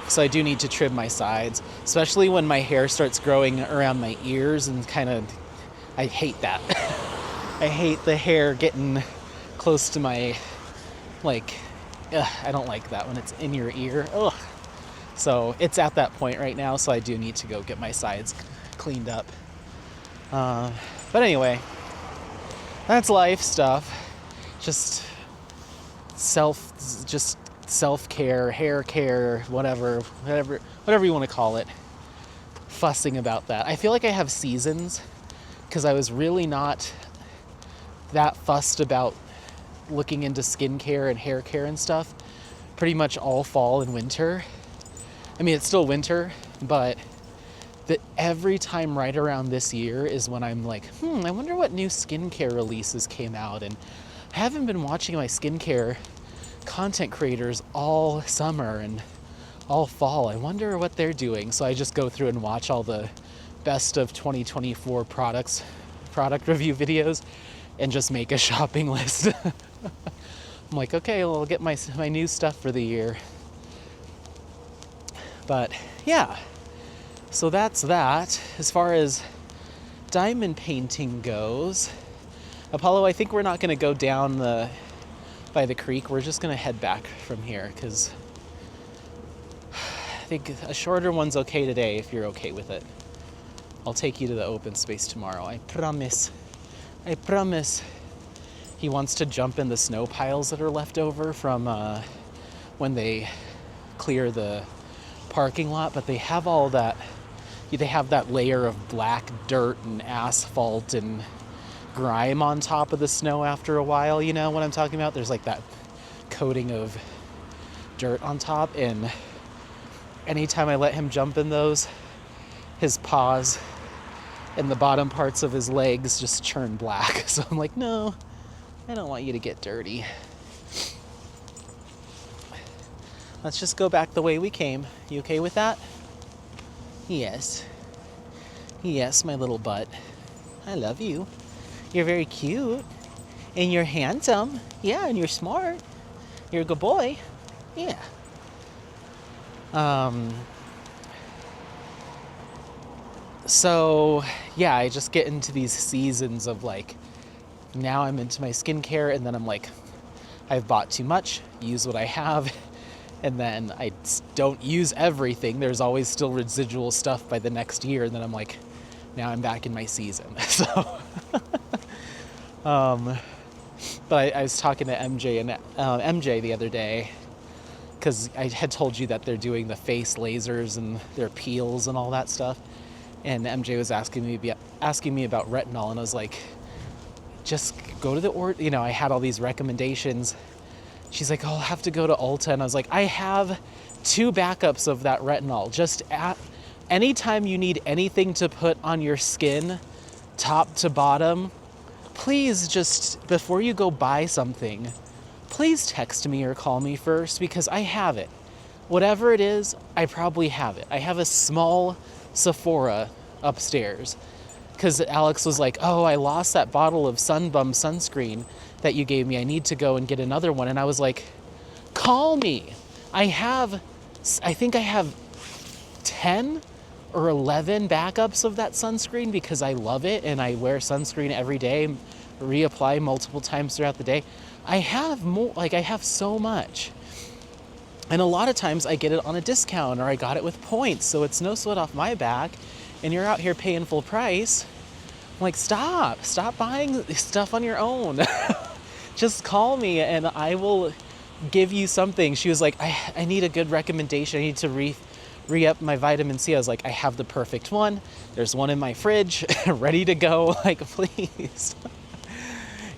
So I do need to trim my sides, especially when my hair starts growing around my ears, and I hate that. I hate the hair getting close to my, I don't like that when it's in your ear. Ugh. So it's at that point right now, so I do need to go get my sides cleaned up. But anyway, that's life stuff. Just self-care, hair care, whatever you want to call it. Fussing about that. I feel like I have seasons, because I was really not that fussed about looking into skincare and hair care and stuff pretty much all fall and winter. I mean, it's still winter, but that every time right around this year is when I'm like, I wonder what new skincare releases came out. And I haven't been watching my skincare content creators all summer and all fall. I wonder what they're doing. So I just go through and watch all the best of 2024 product review videos and just make a shopping list. I'm like, okay, well, I'll get my new stuff for the year. But yeah, so that's that. As far as diamond painting goes, Apollo, I think we're not going to go down by the creek. We're just going to head back from here because I think a shorter one's okay today if you're okay with it. I'll take you to the open space tomorrow. I promise. I promise. He wants to jump in the snow piles that are left over from when they clear the parking lot, but they have all that. They have that layer of black dirt and asphalt and grime on top of the snow after a while. You know what I'm talking about? There's like that coating of dirt on top, and anytime I let him jump in those, his paws and the bottom parts of his legs just turn black. So I'm like, no, I don't want you to get dirty. Let's just go back the way we came. You okay with that? Yes. Yes, my little butt. I love you. You're very cute. And you're handsome. Yeah, and you're smart. You're a good boy. Yeah. So, yeah, I just get into these seasons of like, now I'm into my skincare, and then I'm like, I've bought too much, use what I have, and then I don't use everything. There's always still residual stuff by the next year, and then I'm like, now I'm back in my season. So, but I was talking to MJ the other day, because I had told you that they're doing the face lasers and their peels and all that stuff, and MJ was asking me about retinol, and I was like, just go to the I had all these recommendations. She's like, oh, I'll have to go to Ulta. And I was like, I have 2 backups of that retinol. Just anytime you need anything to put on your skin, top to bottom, please just, before you go buy something, please text me or call me first, because I have it. Whatever it is, I probably have it. I have a small Sephora upstairs. Because Alex was like, oh, I lost that bottle of Sunbum sunscreen that you gave me. I need to go and get another one. And I was like, call me. I think I have 10 or 11 backups of that sunscreen because I love it and I wear sunscreen every day, reapply multiple times throughout the day. I have more, I have so much. And a lot of times I get it on a discount or I got it with points, so it's no sweat off my back. And you're out here paying full price. I'm like, stop buying stuff on your own. Just call me and I will give you something. She was like, I need a good recommendation. I need to re-up my vitamin C. I was like, I have the perfect one. There's one in my fridge, ready to go. Like, please.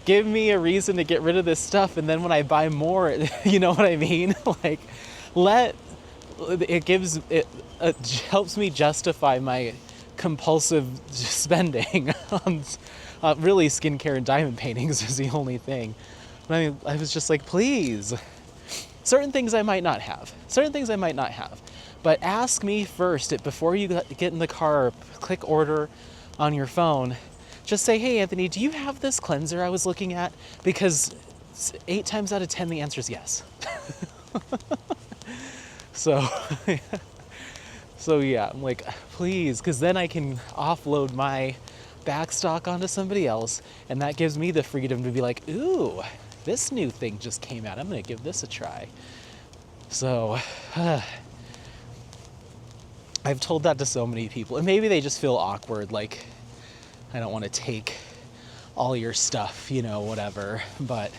Give me a reason to get rid of this stuff. And then when I buy more, you know what I mean? Like, it helps me justify my compulsive spending on really skincare and diamond paintings is the only thing. But I mean, I was just like, please. Certain things I might not have. But ask me first before you get in the car or click order on your phone. Just say, hey, Anthony, do you have this cleanser I was looking at? Because 8 times out of 10, the answer is yes. So yeah, I'm like, please, because then I can offload my back stock onto somebody else, and that gives me the freedom to be like, ooh, this new thing just came out. I'm going to give this a try. So I've told that to so many people, and maybe they just feel awkward, like, I don't want to take all your stuff, whatever. But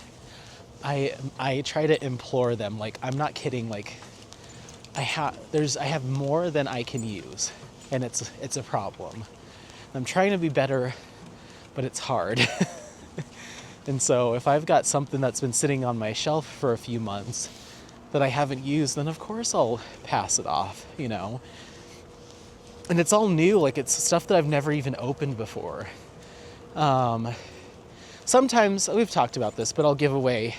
I try to implore them, like, I'm not kidding, like, I have more than I can use, and it's a problem. I'm trying to be better, but it's hard. And so if I've got something that's been sitting on my shelf for a few months that I haven't used, then of course I'll pass it off, And it's all new, like it's stuff that I've never even opened before. Sometimes, we've talked about this, but I'll give away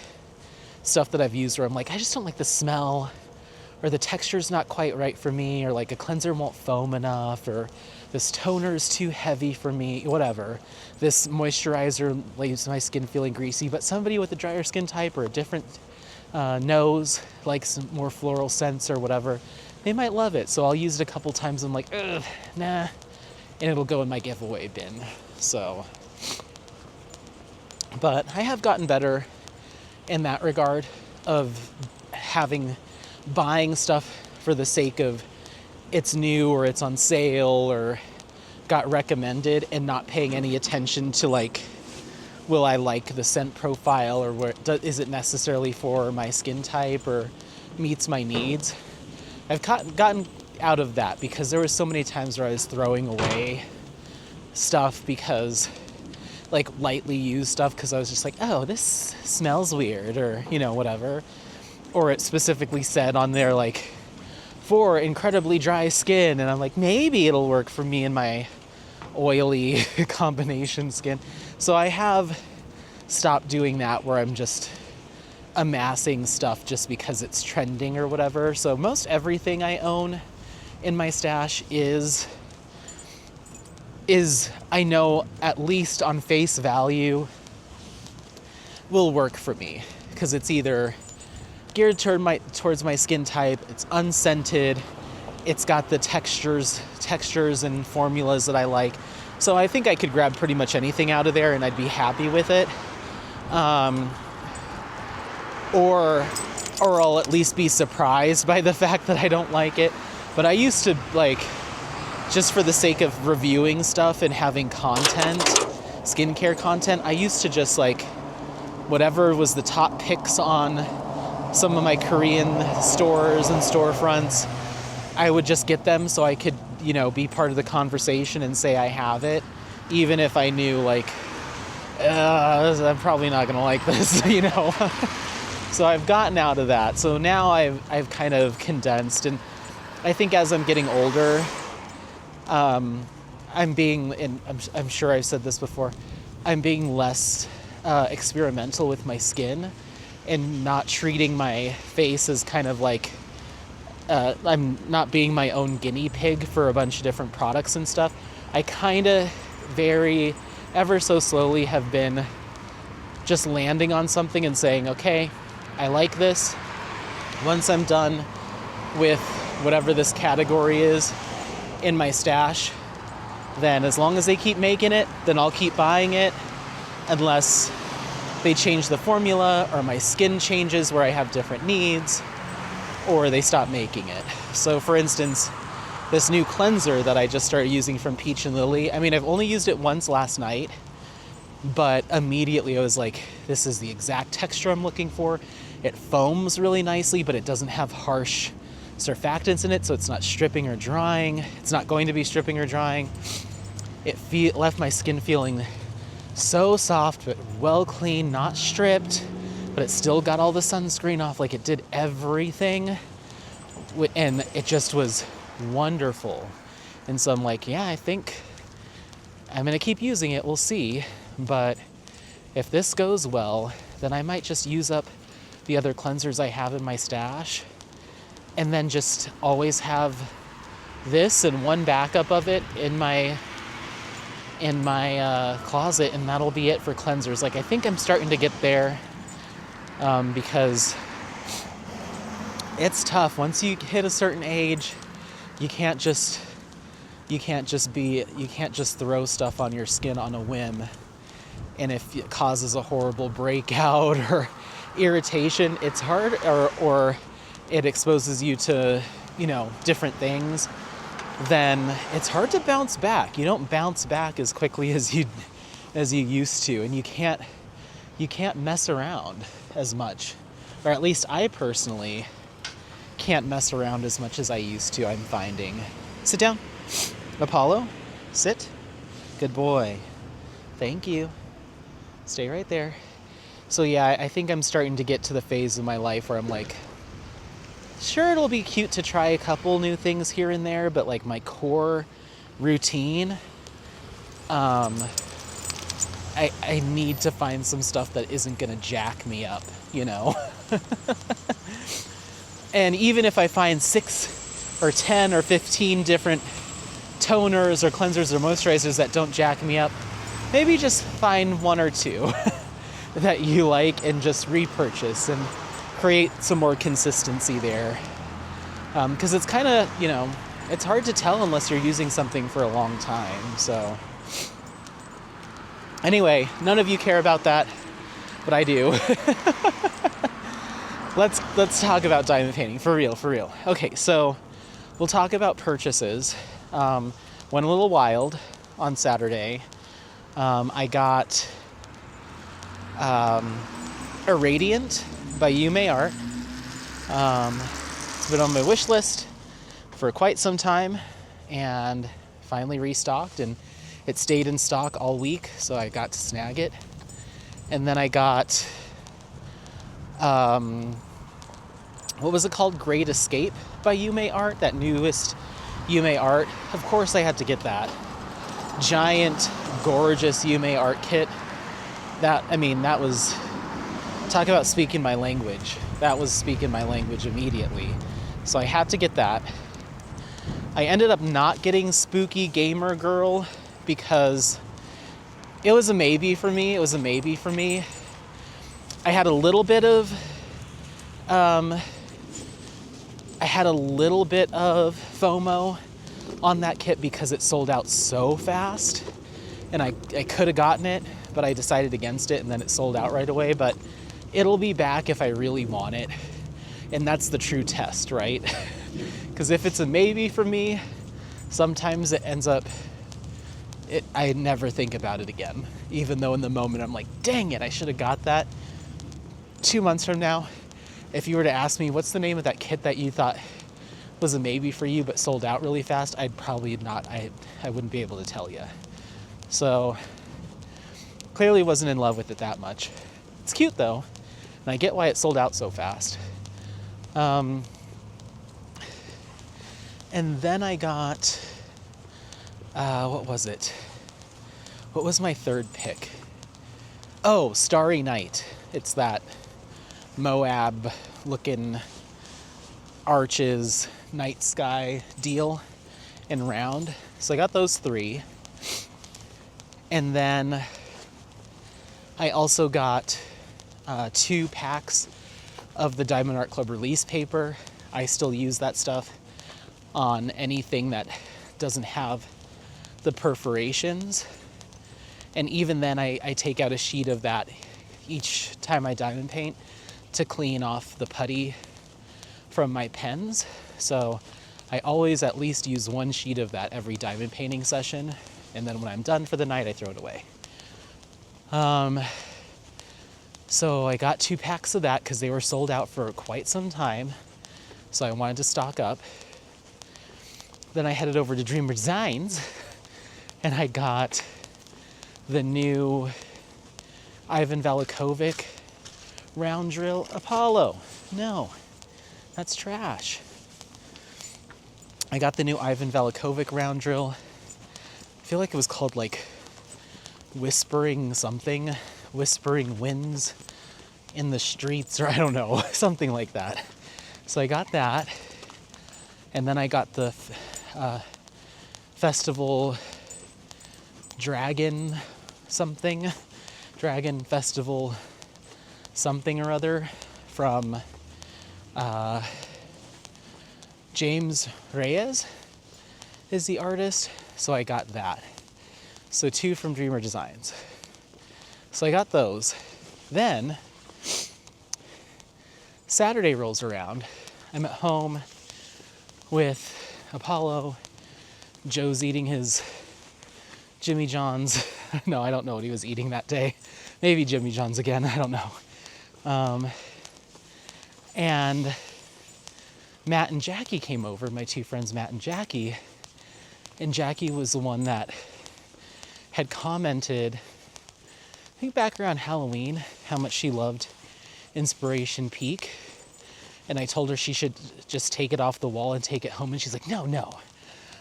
stuff that I've used where I'm like, I just don't like the smell, or the texture's not quite right for me, or like a cleanser won't foam enough, or this toner is too heavy for me, whatever. This moisturizer leaves my skin feeling greasy, but somebody with a drier skin type or a different nose, like some more floral scents or whatever, they might love it. So I'll use it a couple times and I'm like, ugh, nah, and it'll go in my giveaway bin. So, but I have gotten better in that regard of buying stuff for the sake of it's new or it's on sale or got recommended, and not paying any attention to like, will I like the scent profile, or is it necessarily for my skin type or meets my needs. I've gotten out of that because there were so many times where I was throwing away stuff because, like, lightly used stuff, because I was just like, oh, this smells weird, or, you know, whatever. Or it specifically said on there, like, for incredibly dry skin, and I'm like, maybe it'll work for me and my oily combination skin. So I have stopped doing that, where I'm just amassing stuff just because it's trending or whatever. So most everything I own in my stash is I know, at least on face value, will work for me, because it's either geared towards my skin type, it's unscented, it's got the textures and formulas that I like. So I think I could grab pretty much anything out of there and I'd be happy with it. Or I'll at least be surprised by the fact that I don't like it. But I used to, like, just for the sake of reviewing stuff and having content, skincare content, I used to just, like, whatever was the top picks on some of my Korean stores and storefronts, I would just get them so I could, you know, be part of the conversation and say I have it, even if I knew, like, I'm probably not gonna like this, you know. So I've gotten out of that. So now I've kind of condensed, and I think as I'm getting older, I'm sure I've said this before, I'm being less experimental with my skin, and not treating my face as kind of like, I'm not being my own guinea pig for a bunch of different products and stuff. I kind of ever so slowly have been just landing on something and saying, okay, I like this. Once I'm done with whatever this category is in my stash, then as long as they keep making it, then I'll keep buying it, unless they change the formula or my skin changes where I have different needs, or they stop making it. So for instance, this new cleanser that I just started using from Peach and Lily, I mean, I've only used it once last night, but immediately I was like, this is the exact texture I'm looking for. It foams really nicely, but it doesn't have harsh surfactants in it, so it's not stripping or drying. It's not going to be stripping or drying. It left my skin feeling so soft, but well clean, not stripped, but it still got all the sunscreen off, like it did everything, and it just was wonderful. And so I'm like, yeah, I think I'm gonna keep using it, we'll see. But if this goes well, then I might just use up the other cleansers I have in my stash, and then just always have this and one backup of it in my closet, and that'll be it for cleansers. Like, I think I'm starting to get there, because it's tough. Once you hit a certain age, you can't just throw stuff on your skin on a whim. And if it causes a horrible breakout or irritation, it's hard, or it exposes you to, you know, different things, then it's hard to bounce back. You don't bounce back as quickly as you used to, and you can't mess around as much. Or at least I personally can't mess around as much as I used to, I'm finding. Sit down. Apollo, sit. Good boy. Thank you. Stay right there. So yeah, I think I'm starting to get to the phase of my life where I'm like, sure, it'll be cute to try a couple new things here and there, but like my core routine, I need to find some stuff that isn't gonna jack me up, you know? And even if I find 6 or 10 or 15 different toners or cleansers or moisturizers that don't jack me up, maybe just find 1 or 2 that you like and just repurchase and create some more consistency there. Because it's kind of, you know, it's hard to tell unless you're using something for a long time. So anyway, none of you care about that, but I do. Let's talk about diamond painting, for real. Okay, so we'll talk about purchases. Went a little wild on Saturday. I got Irradiant by Yume Art. It's been on my wish list for quite some time and finally restocked, and it stayed in stock all week, so I got to snag it. And then I got what was it called? Great Escape by Yume Art, that newest Yume Art. Of course I had to get that. Giant, gorgeous Yume Art kit. That was, talk about speaking my language. That was speaking my language immediately. So I had to get that. I ended up not getting Spooky Gamer Girl because it was a maybe for me. I had a little bit of FOMO on that kit because it sold out so fast, and I could have gotten it, but I decided against it, and then it sold out right away. But it'll be back if I really want it, and that's the true test, right? Because if it's a maybe for me, sometimes it ends up, I never think about it again, even though in the moment I'm like, dang it, I should have got that. 2 months from now, if you were to ask me what's the name of that kit that you thought was a maybe for you but sold out really fast, I'd probably not, I wouldn't be able to tell you. So clearly wasn't in love with it that much. It's cute though, and I get why it sold out so fast. And then I got, what was it? What was my third pick? Oh, Starry Night. It's that Moab looking arches, night sky deal and round. So I got those 3. And then I also got 2 packs of the Diamond Art Club release paper. I still use that stuff on anything that doesn't have the perforations. And even then I take out a sheet of that each time I diamond paint to clean off the putty from my pens. So I always at least use 1 sheet of that every diamond painting session, and then when I'm done for the night I throw it away. So I got 2 packs of that because they were sold out for quite some time, so I wanted to stock up. Then I headed over to Dreamer Designs and I got the new Ivan Valikovic round drill Apollo. No, that's trash. I got the new Ivan Valikovic round drill. I feel like it was called like Whispering something, Whispering Winds in the Streets, or I don't know, something like that. So I got that, and then I got the Festival Dragon something, Dragon Festival something or other from James Reyes is the artist, so I got that. So 2 from Dreamer Designs. So I got those. Then Saturday rolls around. I'm at home with Apollo. Joe's eating his Jimmy John's. No, I don't know what he was eating that day. Maybe Jimmy John's again, I don't know. And Matt and Jackie came over, my 2 friends Matt and Jackie. And Jackie was the one that had commented, I think back around Halloween, how much she loved Inspiration Peak. And I told her she should just take it off the wall and take it home. And she's like, no,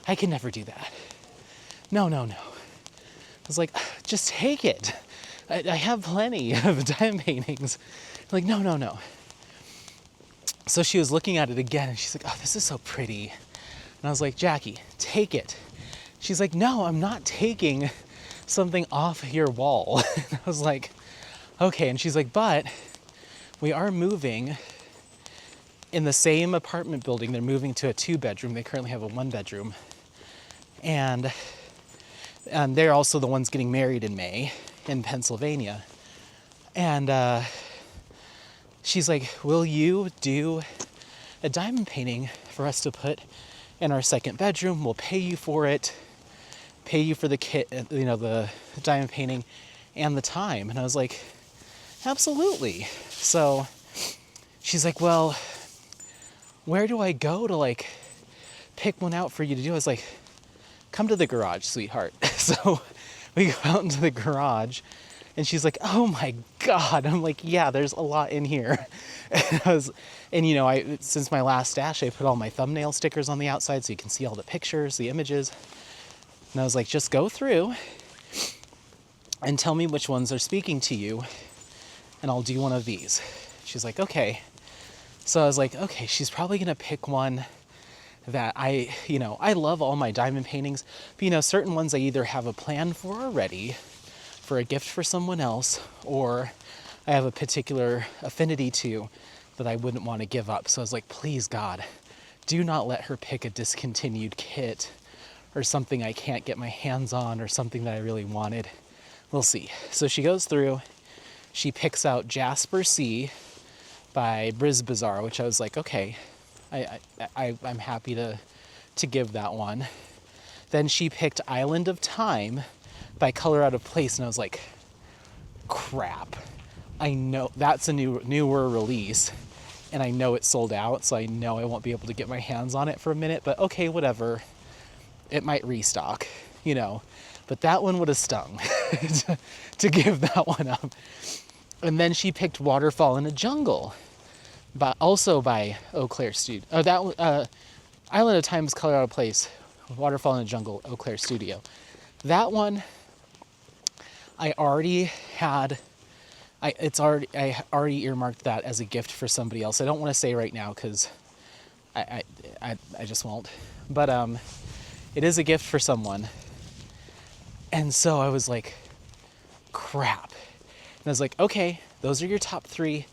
I can never do that. No. I was like, just take it. I have plenty of diamond paintings. I'm like, no. So she was looking at it again and she's like, oh, this is so pretty. And I was like, Jackie, take it. She's like, no, I'm not taking something off your wall. And I was like, okay. And she's like, but we are moving in the same apartment building. They're moving to a 2-bedroom. They currently have a 1-bedroom. And they're also the ones getting married in May in Pennsylvania. And she's like, will you do a diamond painting for us to put in our 2nd bedroom? We'll pay you for it, pay you for the kit, the diamond painting and the time. And I was like, absolutely. So she's like, well, where do I go to like pick one out for you to do? I was like, come to the garage, sweetheart. So we go out into the garage and she's like, oh my God. I'm like, yeah, there's a lot in here. And since my last stash, I put all my thumbnail stickers on the outside so you can see all the pictures, the images. And I was like, just go through and tell me which ones are speaking to you and I'll do one of these. She's like, okay. So I was like, okay, she's probably gonna pick one that I love all my diamond paintings, but certain ones I either have a plan for already for a gift for someone else, or I have a particular affinity to that I wouldn't want to give up. So I was like, please God, do not let her pick a discontinued kit or something I can't get my hands on or something that I really wanted. We'll see. So she goes through, she picks out Jasper C by Briz Bazaar, which I was like, okay, I'm happy to give that one. Then she picked Island of Time by Color Out of Place, and I was like, crap. I know that's a newer release, and I know it's sold out, so I know I won't be able to get my hands on it for a minute, but okay, whatever. It might restock, but that one would have stung to give that one up. And then she picked Waterfall in a Jungle, also by Eau Claire Studio. Island of Time is Color Out of Place, Waterfall in a Jungle, Eau Claire Studio. That one, I already earmarked that as a gift for somebody else. I don't want to say right now because I just won't. But it is a gift for someone. And so I was like, crap. And I was like, okay, those are your top 3.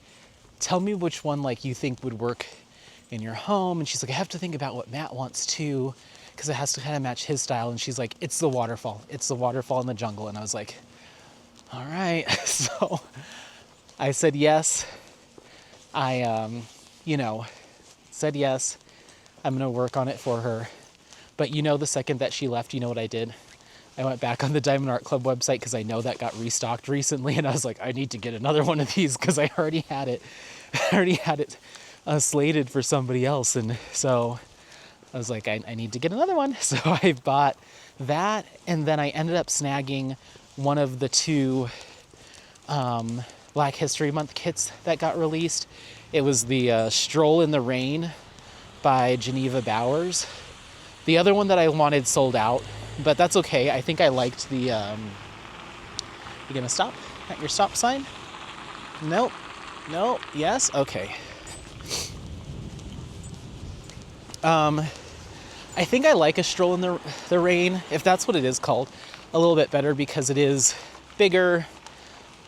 Tell me which one you think would work in your home. And she's like, I have to think about what Matt wants too, because it has to kind of match his style. And she's like, it's the waterfall. It's the waterfall in the jungle. And I was like, all right. So I said yes. I said yes. I'm going to work on it for her. But the second that she left, you know what I did? I went back on the Diamond Art Club website because I know that got restocked recently. And I was like, I need to get another one of these because I already had it. Slated for somebody else. And so I was like, I need to get another one. So I bought that. And then I ended up snagging one of the 2 Black History Month kits that got released. It was the Stroll in the Rain by Geneva Bowers. The other one that I wanted sold out, but that's okay. I think I liked the, you gonna stop at your stop sign? Nope. No. Yes? Okay. I think I like a Stroll in the Rain, if that's what it is called, a little bit better because it is bigger,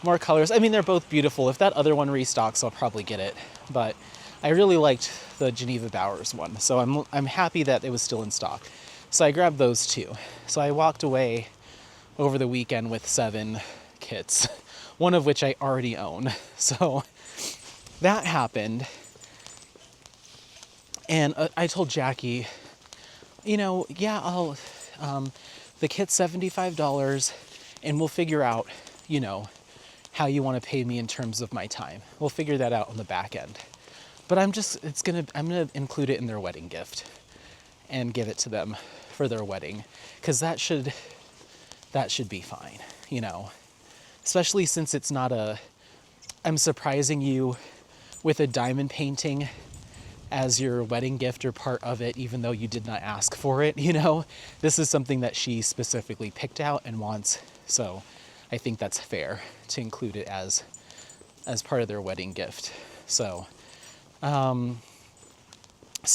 more colors. I mean, they're both beautiful. If that other one restocks, I'll probably get it. But I really liked the Geneva Bowers one, so I'm happy that it was still in stock. So I grabbed those 2. So I walked away over the weekend with 7 kits, one of which I already own. So that happened. And I told Jackie, I'll, the kit's $75 and we'll figure out, how you want to pay me in terms of my time. We'll figure that out on the back end. But I'm going to include it in their wedding gift and give it to them for their wedding. Because that should be fine, especially since it's not I'm surprising you with a diamond painting as your wedding gift or part of it, even though you did not ask for it, This is something that she specifically picked out and wants. So I think that's fair to include it as part of their wedding gift. So, so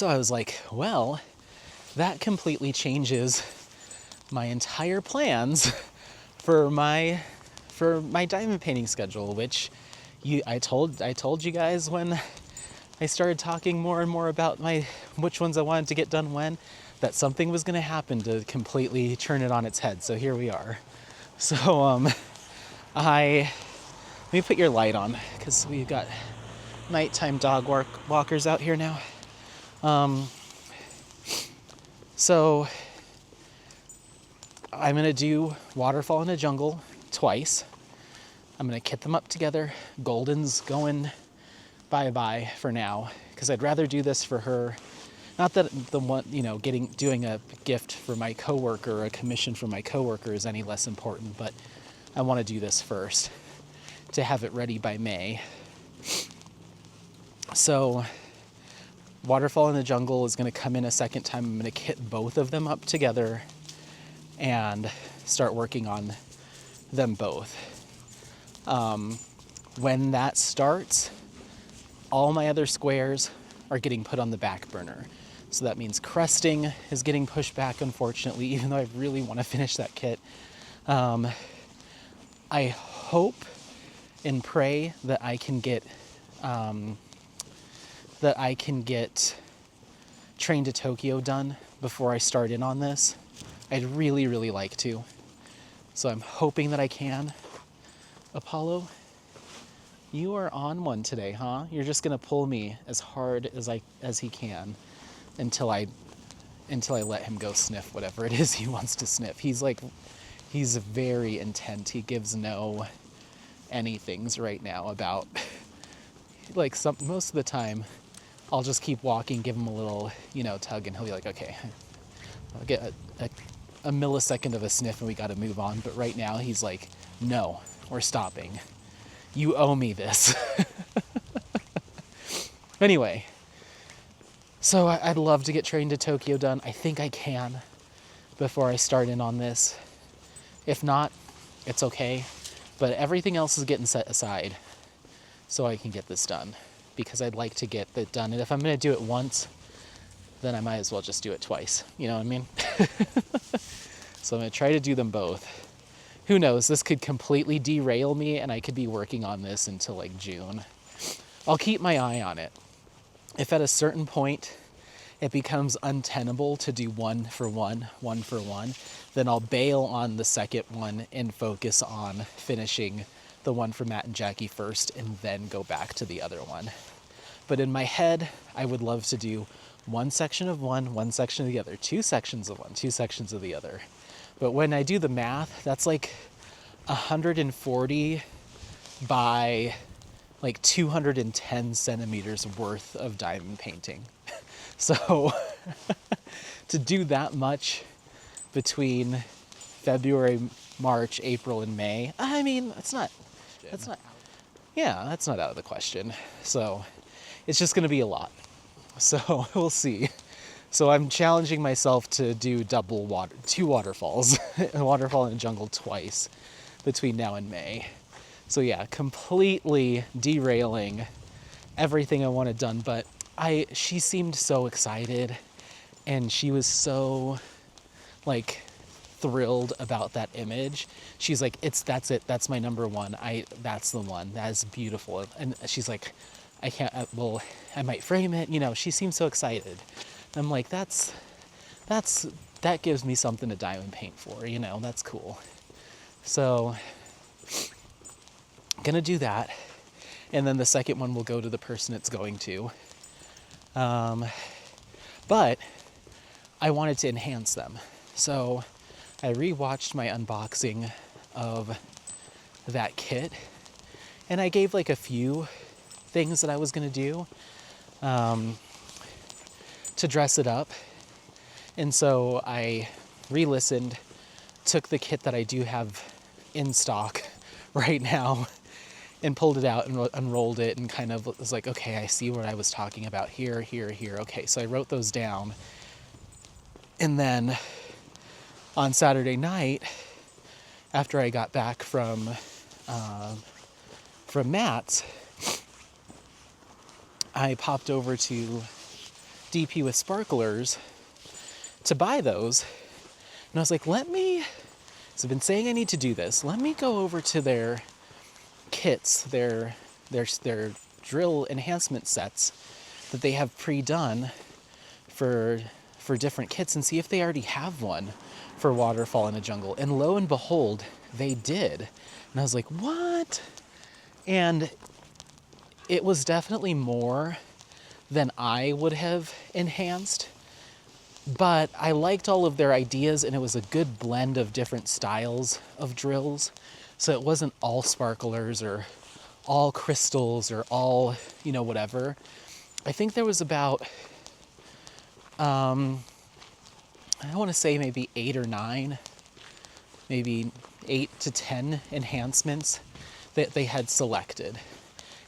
I was like, well, that completely changes my entire plans for my diamond painting schedule, which I told you guys when I started talking more and more about which ones I wanted to get done when, that something was going to happen to completely turn it on its head. So here we are. So let me put your light on because we've got nighttime dog walkers out here now. So I'm going to do Waterfall in the Jungle twice. I'm going to kit them up together. Golden's going bye-bye for now, because I'd rather do this for her. Not that the one, doing a gift for my coworker, a commission for my coworker is any less important, but I want to do this first to have it ready by May. So Waterfall in the Jungle is going to come in a second time. I'm going to kit both of them up together and start working on them both. When that starts, all my other squares are getting put on the back burner. So that means cresting is getting pushed back, unfortunately, even though I really want to finish that kit. I hope and pray that I can get Train to Tokyo done before I start in on this. I'd really, really like to. So I'm hoping that I can. Apollo, you are on one today, huh? You're just gonna pull me as hard as he can until I let him go sniff whatever it is he wants to sniff. He's very intent. He gives no anythings right now about most of the time I'll just keep walking, give him a little, tug, and he'll be like, okay, I'll get a millisecond of a sniff and we gotta move on. But right now he's like, no, we're stopping. You owe me this. Anyway, so I'd love to get Train to Tokyo done. I think I can before I start in on this. If not, it's okay. But everything else is getting set aside so I can get this done, because I'd like to get that done. And if I'm going to do it once, then I might as well just do it twice. You know what I mean? So I'm going to try to do them both. Who knows? This could completely derail me and I could be working on this until like June. I'll keep my eye on it. If at a certain point it becomes untenable to do one for one, then I'll bail on the second one and focus on finishing the one for Matt and Jackie first and then go back to the other one. But in my head, I would love to do one section of one section of the other, two sections of one, two sections of the other. But when I do the math, that's like 140 by like 210 centimeters worth of diamond painting. So to do that much between February, March, April, and May, I mean, that's not out of the question. So it's just going to be a lot. So we'll see. So I'm challenging myself to do two waterfalls, a waterfall in the jungle twice between now and May. So yeah, completely derailing everything I wanted done, but she seemed so excited and she was so thrilled about that image. She's like, that's it. That's my number one. That's the one. That is beautiful. And she's like, I might frame it. She seemed so excited. And I'm like, that gives me something to diamond paint for, that's cool. So gonna do that. And then the second one will go to the person it's going to. But I wanted to enhance them. So I rewatched my unboxing of that kit and I gave a few things that I was gonna do to dress it up. And so I re-listened, took the kit that I do have in stock right now and pulled it out and unrolled it and kind of was like, okay, I see what I was talking about here, here, here. Okay, so I wrote those down. And then on Saturday night, after I got back from Matt's, I popped over to DP with Sparklers to buy those. And I was like, so I've been saying I need to do this. Let me go over to their kits, their drill enhancement sets that they have pre-done for different kits and see if they already have one for Waterfall in a Jungle. And lo and behold, they did. And I was like, what? And it was definitely more than I would have enhanced, but I liked all of their ideas, and it was a good blend of different styles of drills. So it wasn't all sparklers or all crystals or all, whatever. I think there was about, I want to say maybe 8 or 9, maybe 8 to 10 enhancements that they had selected.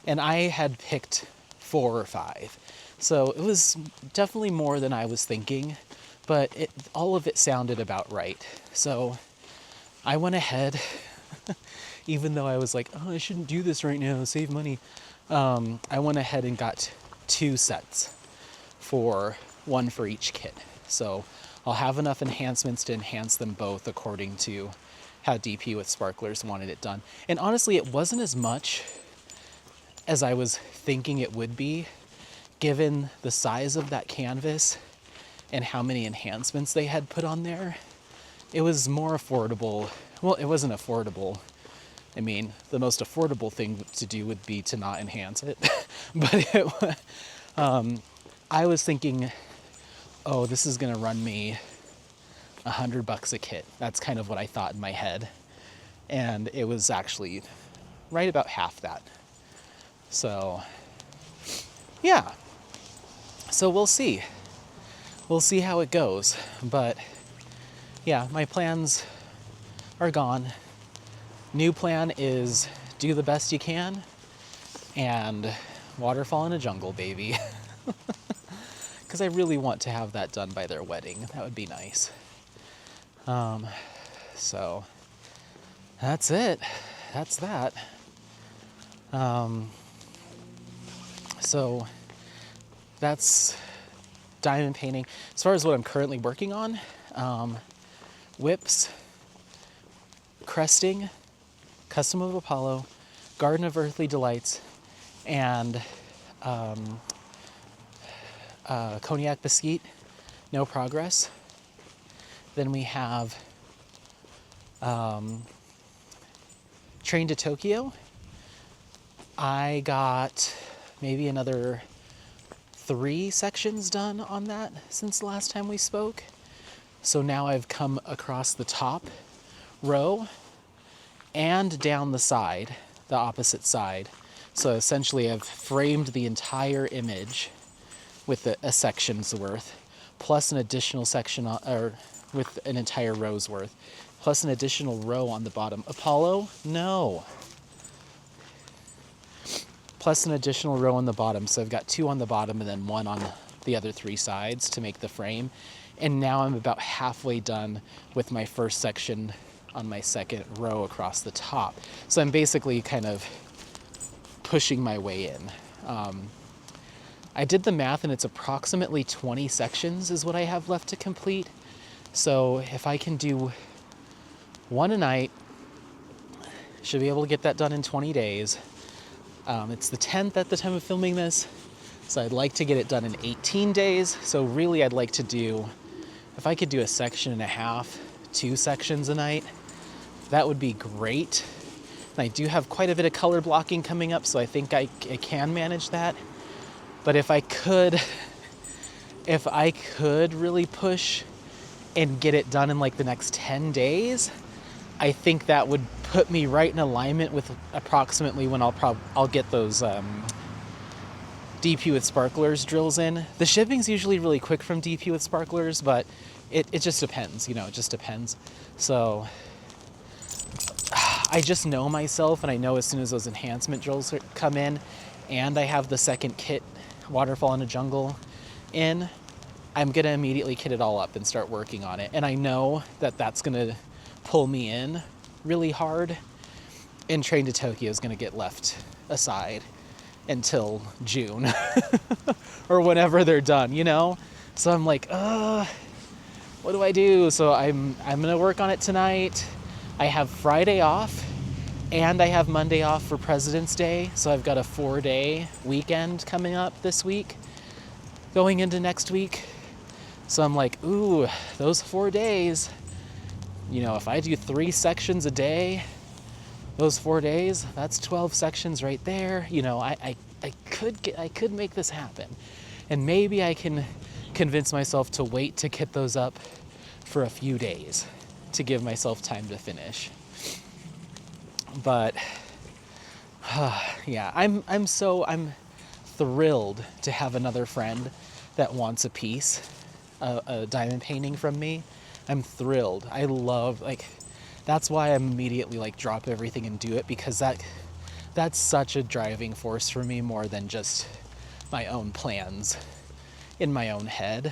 And I had picked 4 or 5. So it was definitely more than I was thinking, but all of it sounded about right. So I went ahead, even though I was like, oh, I shouldn't do this right now, save money. I went ahead and got 2 sets, one for each kit. So I'll have enough enhancements to enhance them both according to how DP with Sparklers wanted it done. And honestly, it wasn't as much as I was thinking it would be, given the size of that canvas and how many enhancements they had put on there. It was more affordable. Well, it wasn't affordable. I mean, the most affordable thing to do would be to not enhance it. But I was thinking, oh, this is gonna run me $100 a kit. That's kind of what I thought in my head. And it was actually right about half that. So, yeah. So we'll see. We'll see how it goes. But yeah, my plans are gone. New plan is do the best you can and Waterfall in a Jungle, baby. Because I really want to have that done by their wedding. That would be nice. So that's it. That's that. So that's diamond painting. As far as what I'm currently working on, whips, cresting, Custom of Apollo, Garden of Earthly Delights, and Cognac Biscuit, no progress. Then we have Train to Tokyo. I got maybe another 3 sections done on that since the last time we spoke. So now I've come across the top row and down the side, the opposite side. So essentially I've framed the entire image with a section's worth, plus an additional section, or with an entire row's worth, plus an additional row on the bottom. Apollo? No. Plus an additional row on the bottom. So I've got 2 on the bottom and then 1 on the other 3 sides to make the frame. And now I'm about halfway done with my first section on my second row across the top. So I'm basically kind of pushing my way in. I did the math and it's approximately 20 sections is what I have left to complete. So if I can do 1 a night, should be able to get that done in 20 days. It's the 10th at the time of filming this, so I'd like to get it done in 18 days. So really I'd like to do, if I could do a section and a half, 2 sections a night, that would be great. And I do have quite a bit of color blocking coming up, so I think I can manage that. But if I could really push and get it done in like the next 10 days, I think that would put me right in alignment with approximately when I'll get those DP with Sparklers drills in. The shipping's usually really quick from DP with Sparklers, but it just depends, it just depends. So I just know myself, and I know as soon as those enhancement drills come in, and I have the second kit, Waterfall in a Jungle, in, I'm gonna immediately kit it all up and start working on it. And I know that that's gonna pull me in really hard, and Train to Tokyo is gonna get left aside until June or whenever they're done, you know? So I'm like, what do I do? So I'm gonna work on it tonight. I have Friday off and I have Monday off for President's Day. So I've got a 4-day weekend coming up this week, going into next week. So I'm like, ooh, those 4 days, you know, if I do 3 sections a day, those 4 days, that's 12 sections right there. You know, I could make this happen. And maybe I can convince myself to wait to get those up for a few days to give myself time to finish. But yeah, I'm thrilled to have another friend that wants a piece, a diamond painting from me. I'm thrilled. I love, like, that's why I'm immediately like drop everything and do it, because that's such a driving force for me, more than just my own plans in my own head.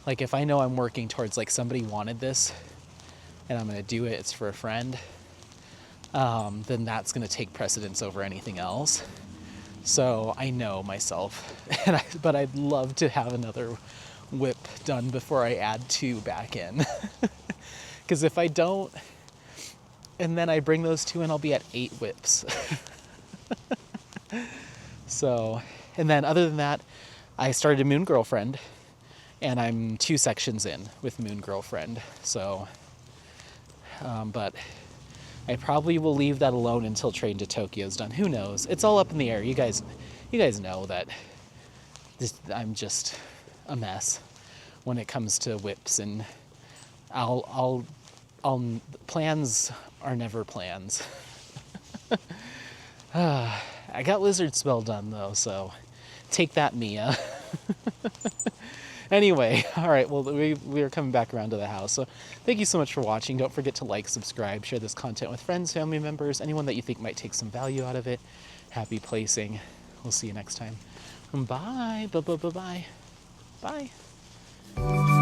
Like, if I know I'm working towards, like, somebody wanted this and I'm gonna do it, it's for a friend, then that's gonna take precedence over anything else. So I know myself, but I'd love to have another whip done before I add 2 back in. Because if I don't, and then I bring those 2 in, I'll be at 8 whips. So, and then other than that, I started Moon Girlfriend, and I'm 2 sections in with Moon Girlfriend. So, but I probably will leave that alone until Train to Tokyo is done. Who knows? It's all up in the air. You guys know that I'm just a mess when it comes to whips, and I'll plans are never plans. I got Lizard Spell done though, so take that, Mia. Anyway, all right, well, we are coming back around to the house. So thank you so much for watching. Don't forget to like, subscribe, share this content with friends, family members, anyone that you think might take some value out of it. Happy placing. We'll see you next time. Bye. Bye. Bye. Bye. Bye.